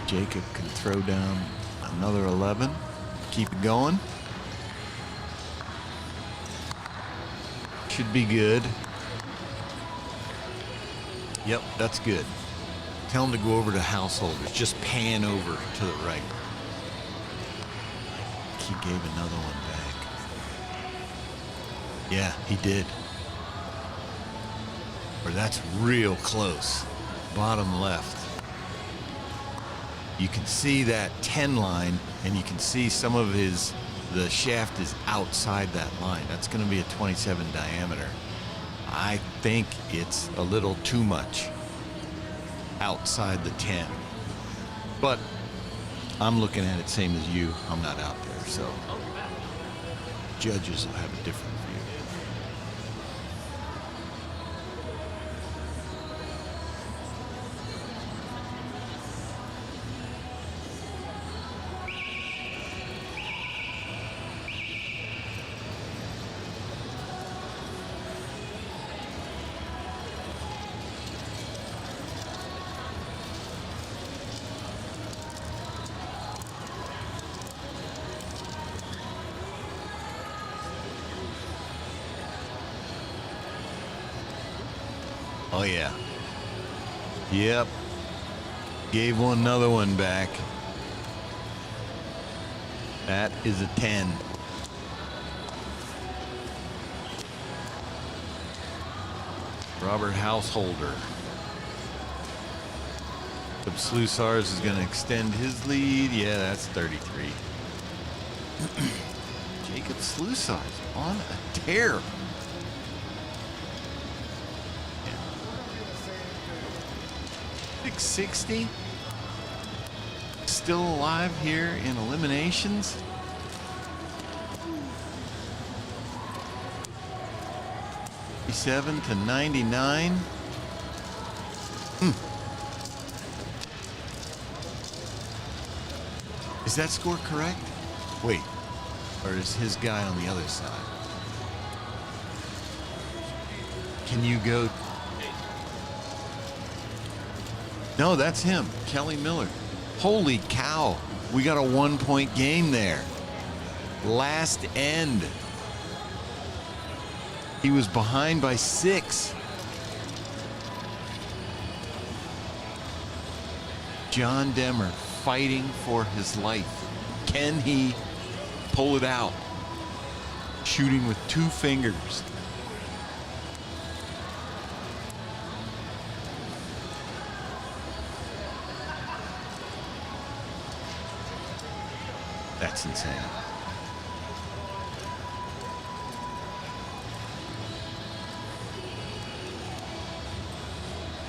Jacob can throw down another 11. Keep it going. Should be good. Yep, that's good. Tell him to go over to Householders. Just pan over to the right. He gave another one back. Yeah, he did. Or that's real close. Bottom left. You can see that 10 line, and you can see some of the shaft is outside that line. That's going to be a 27 diameter. I think it's a little too much outside the 10. But I'm looking at it same as you. I'm not out there, so judges will have a different view. Oh yeah. Yep. Gave another one back. That is a 10. Robert Householder. Slusars is going to extend his lead. Yeah, that's 33. Jacob Slusars on a tear. 660. Still alive here in eliminations. 57 to 99. Is that score correct? Wait, or is his guy on the other side? Can you go? No, that's him, Kelly Miller. Holy cow, we got a 1-point game there. Last end. He was behind by 6. John Demmer fighting for his life. Can he pull it out? Shooting with 2 fingers. That's insane.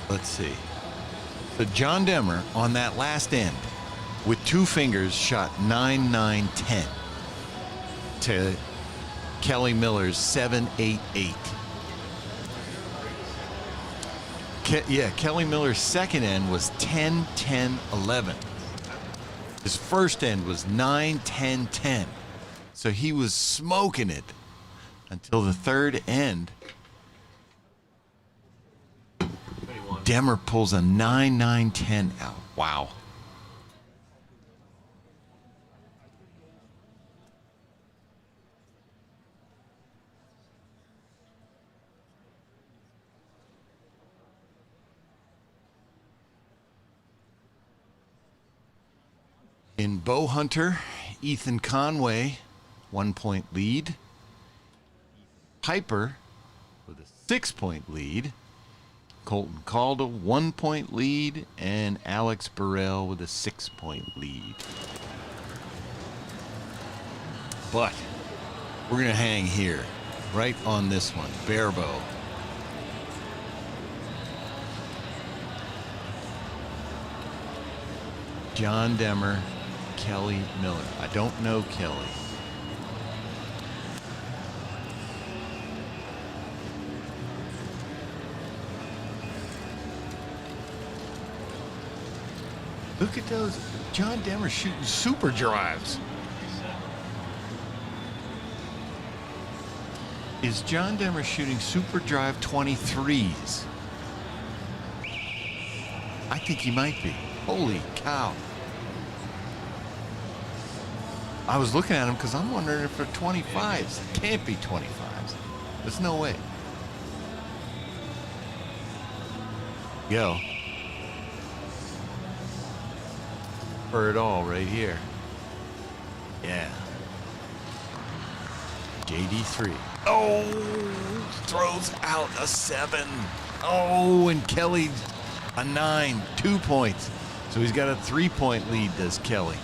Let's see. So John Demmer on that last end with 2 fingers shot 9-9-10 to Kelly Miller's 7-8-8. Kelly Miller's second end was 10-10-11. His first end was 9-10-10. So he was smoking it until the third end. Demmer pulls a 9-9-10 out. Wow. In Bow Hunter, Ethan Conway, 1-point lead. Piper with a 6-point lead. Colton Calda, 1-point lead, and Alex Burrell with a 6-point lead. But we're going to hang here, right on this one, bare bow. John Demmer, Kelly Miller. I don't know Kelly. Look at those. John Demmer shooting super drives. Is John Demmer shooting super drive 23s? I think he might be. Holy cow. I was looking at him because I'm wondering if they're 25s. It can't be 25s. There's no way. Go. For it all right here. Yeah. JD3. Oh, throws out a 7. Oh, and Kelly a 9, 2 points. So he's got a 3-point lead, does Kelly.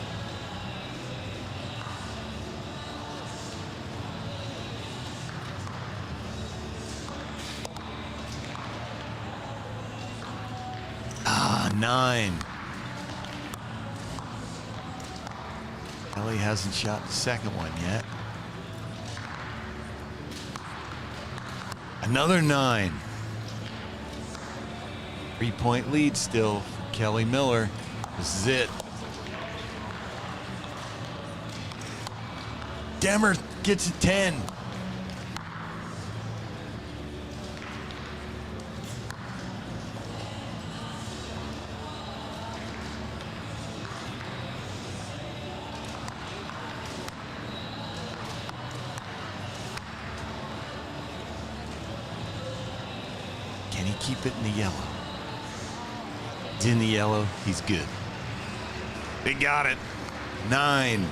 Ah, 9. Kelly hasn't shot the second one yet. Another 9. 3-point lead still for Kelly Miller. This is it. Demmer gets a 10. Can he keep it in the yellow? It's in the yellow. He's good. They got it. 9.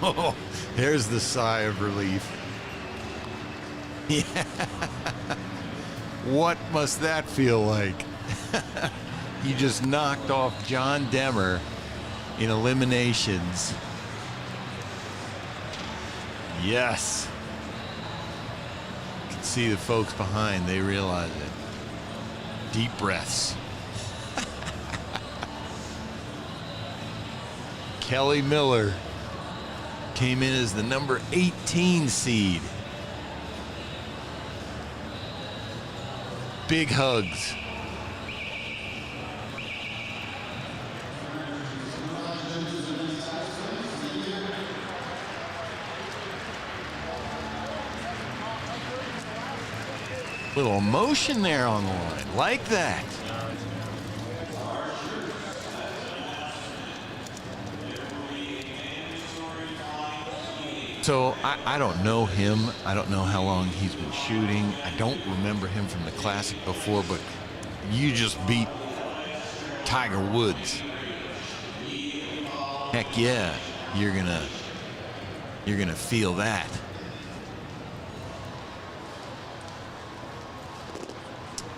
Oh, there's the sigh of relief. Yeah. What must that feel like? You just knocked off John Demmer in eliminations. Yes. You can see the folks behind, they realize it. Deep breaths. Kelly Miller came in as the number 18 seed big hugs. Little emotion there on the line. Like that. So I don't know him. I don't know how long he's been shooting. I don't remember him from the Classic before, but you just beat Tiger Woods. Heck yeah, you're gonna feel that.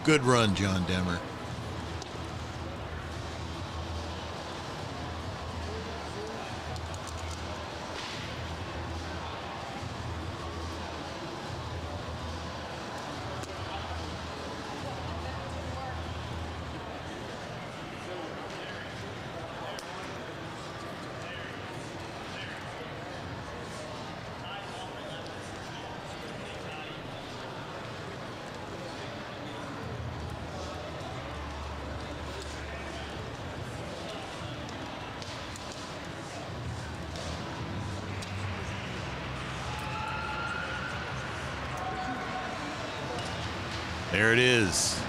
Good run, John Demmer. There it is.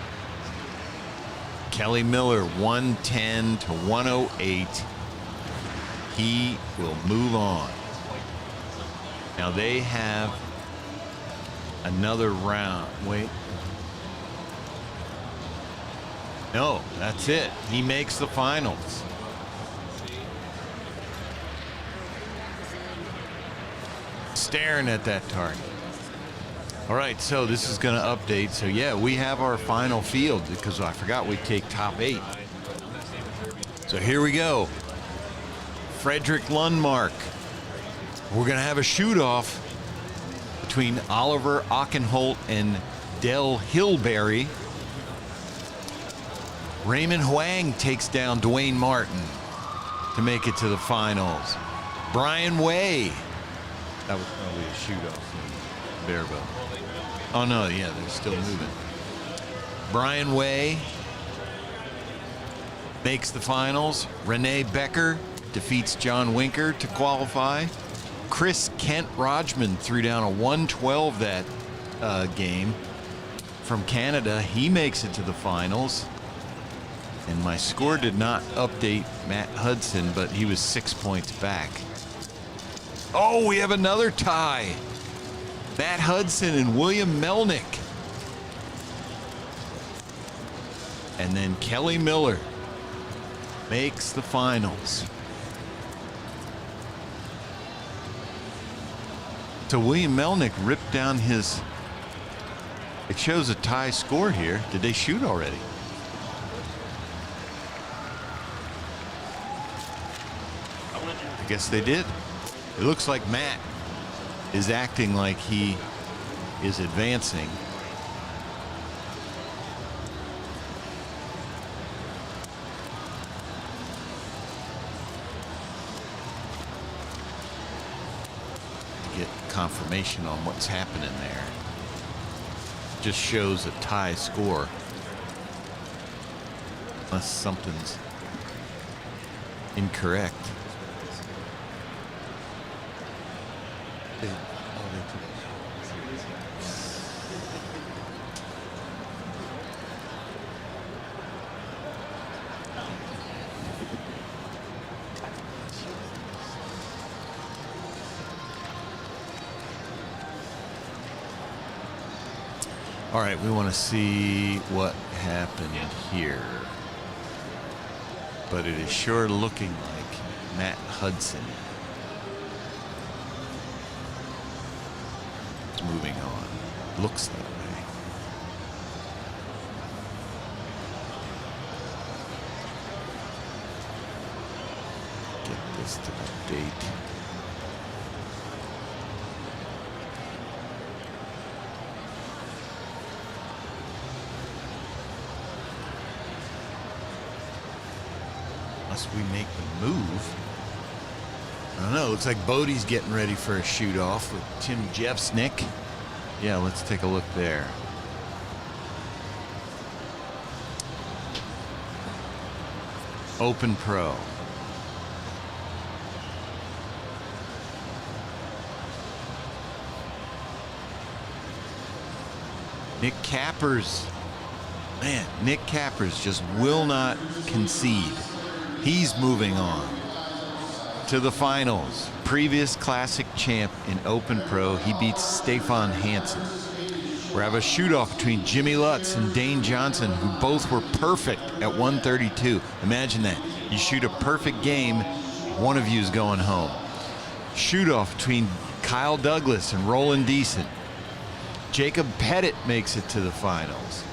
Kelly Miller, 110 to 108. He will move on. Now they have another round. Wait. No, that's it. He makes the finals. Staring at that target. All right, so this is going to update. So, yeah, we have our final field because I forgot we take top 8. So here we go. Frederick Lundmark. We're going to have a shoot-off between Oliver Ockenholt and Del Hilberry. Raymond Huang takes down Dwayne Martin to make it to the finals. Brian Way. That was probably a shoot-off in Bearville. Oh, no, yeah, they're still moving. Brian Way makes the finals. Renee Becker defeats John Winker to qualify. Chris Kent Rodgman threw down a 112 that game from Canada. He makes it to the finals. And my score did not update Matt Hudson, but he was 6 points back. Oh, we have another tie. Matt Hudson and William Melnick. And then Kelly Miller makes the finals. So William Melnick ripped down his... It shows a tie score here. Did they shoot already? I guess they did. It looks like Matt is acting like he is advancing. To get confirmation on what's happening there. Just shows a tie score. Unless something's incorrect. All right, we want to see what happened here. But it is sure looking like Matt Hudson is moving on. Looks that way. Get this to update. Unless we make the move. I don't know. Looks like Bodie's getting ready for a shoot off with Tim Jeffsnick. Yeah, let's take a look there. Open Pro. Nick Cappers. Man, Nick Cappers just will not concede. He's moving on to the finals. Previous classic champ in Open Pro. He beats Stefan Hansen. We have a shoot-off between Jimmy Lutz and Dane Johnson, who both were perfect at 132. Imagine that. You shoot a perfect game, one of you is going home. Shoot-off between Kyle Douglas and Roland Deason. Jacob Pettit makes it to the finals.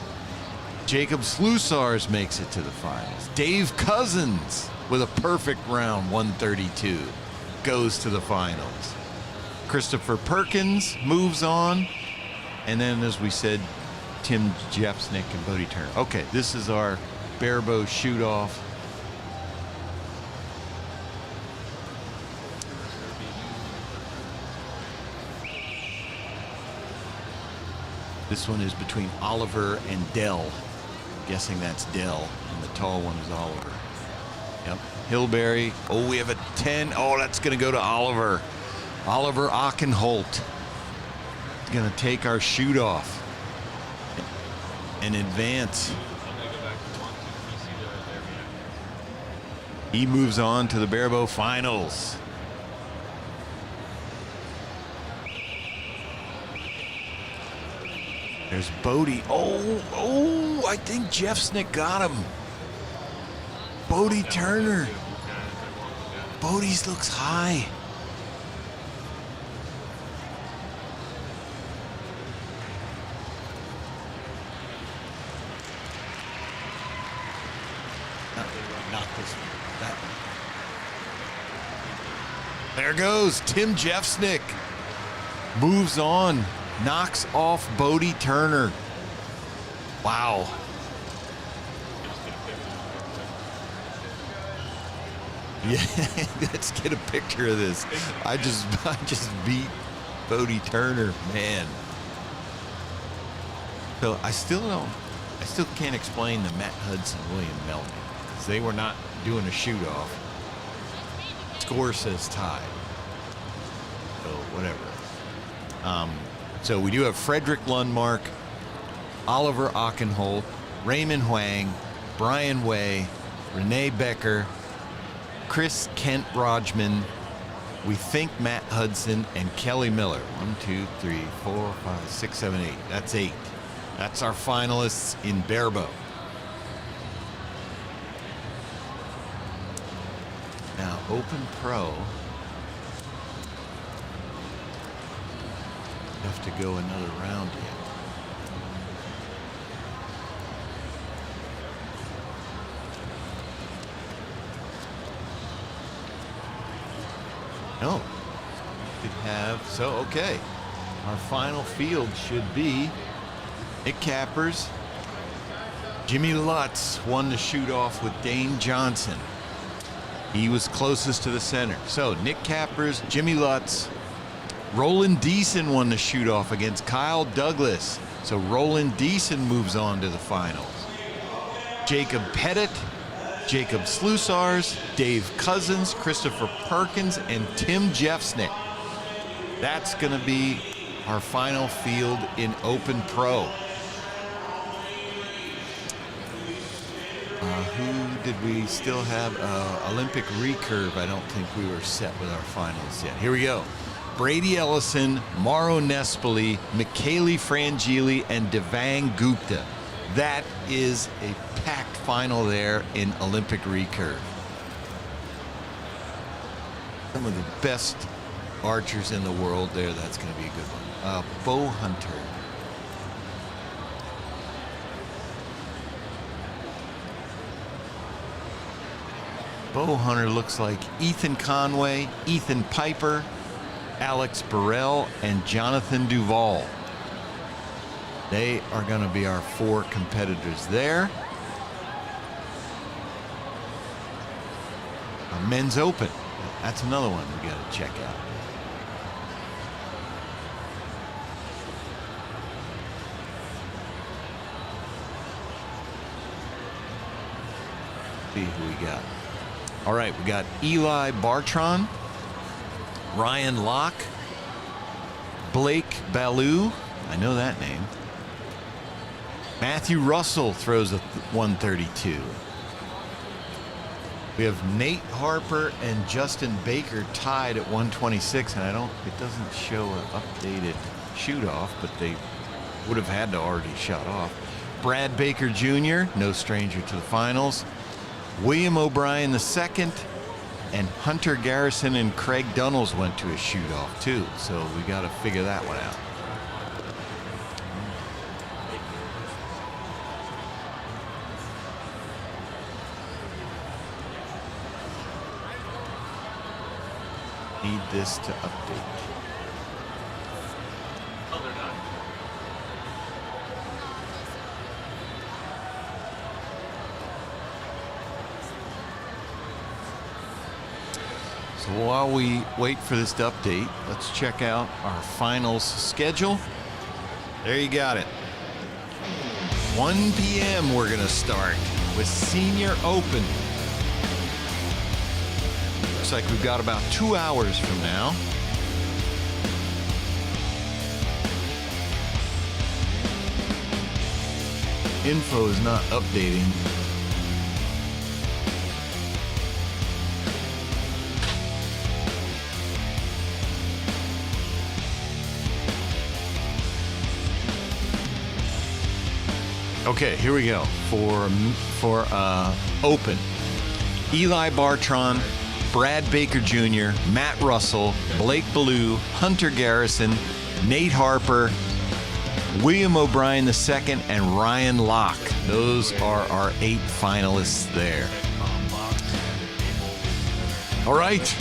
Jacob Slusars makes it to the finals. Dave Cousins with a perfect round, 132, goes to the finals. Christopher Perkins moves on. And then, as we said, Tim Jeffsnick and Bodie Turner. Okay, this is our barebow shoot-off. This one is between Oliver and Dell. I'm guessing that's Dell, and the tall one is Oliver. Yep. Hilberry. Oh, we have a 10. Oh, that's going to go to Oliver. Oliver Achenholt. Going to take our shoot off and advance. He moves on to the barebow finals. There's Bodie. Oh, I think Jeffsnick got him. Bodie Turner. Bodie's looks high. Not this one. That one. There goes Tim Jeffsnick. Moves on. Knocks off Bodie Turner. Wow. Yeah, let's get a picture of this. I just beat Bodie Turner, man. So I still can't explain the Matt Hudson, William Melton. They were not doing a shoot off. Score says tied. So whatever. So we do have Frederick Lundmark, Oliver Achenholt, Raymond Huang, Brian Way, Renee Becker, Chris Kent Rodgman, we think Matt Hudson, and Kelly Miller. 1, 2, 3, 4, 5, 6, 7, 8. That's 8. That's our finalists in barebow. Now, Open Pro. Have to go another round yet. No. Could have, so okay. Our final field should be Nick Cappers. Jimmy Lutz won the shoot off with Dane Johnson. He was closest to the center. So Nick Cappers, Jimmy Lutz. Roland Deason won the shoot off against Kyle Douglas. So Roland Deason moves on to the finals. Jacob Pettit, Jacob Slusars, Dave Cousins, Christopher Perkins, and Tim Jeffsnick. That's going to be our final field in Open Pro. Who did we still have? Olympic recurve. I don't think we were set with our finals yet. Here we go. Brady Ellison, Mauro Nespoli, Michele Frangili, and Devang Gupta. That is a packed final there in Olympic recurve. Some of the best archers in the world there. That's going to be a good one. Bo Hunter. Bo Hunter looks like Ethan Conway, Ethan Piper, Alex Burrell, and Jonathan Duvall. They are going to be our 4 competitors there. Men's Open. That's another one we got to check out. See who we got. All right, we got Eli Bartron, Ryan Locke, Blake Ballou. I know that name. Matthew Russell throws a 132. We have Nate Harper and Justin Baker tied at 126, and it doesn't show an updated shoot off, but they would have had to already shot off. Brad Baker Jr., no stranger to the finals. William O'Brien II, and Hunter Garrison and Craig Dunnels went to a shoot off too, so we got to figure that one out. Need this to update. Oh, they're not. So while we wait for this to update, let's check out our finals schedule. There you got it. 1 p.m. we're going to start with Senior Open. Looks like we've got about 2 hours from now. Info is not updating. Okay, here we go for Open. Eli Bartron, Brad Baker Jr., Matt Russell, Blake Ballou, Hunter Garrison, Nate Harper, William O'Brien II, and Ryan Locke. Those are our 8 finalists there. All right,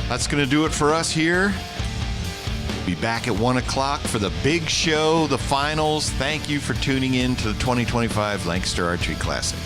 that's going to do it for us here. Be back at 1 o'clock for the big show, the finals. Thank you for tuning in to the 2025 Lancaster Archery Classic.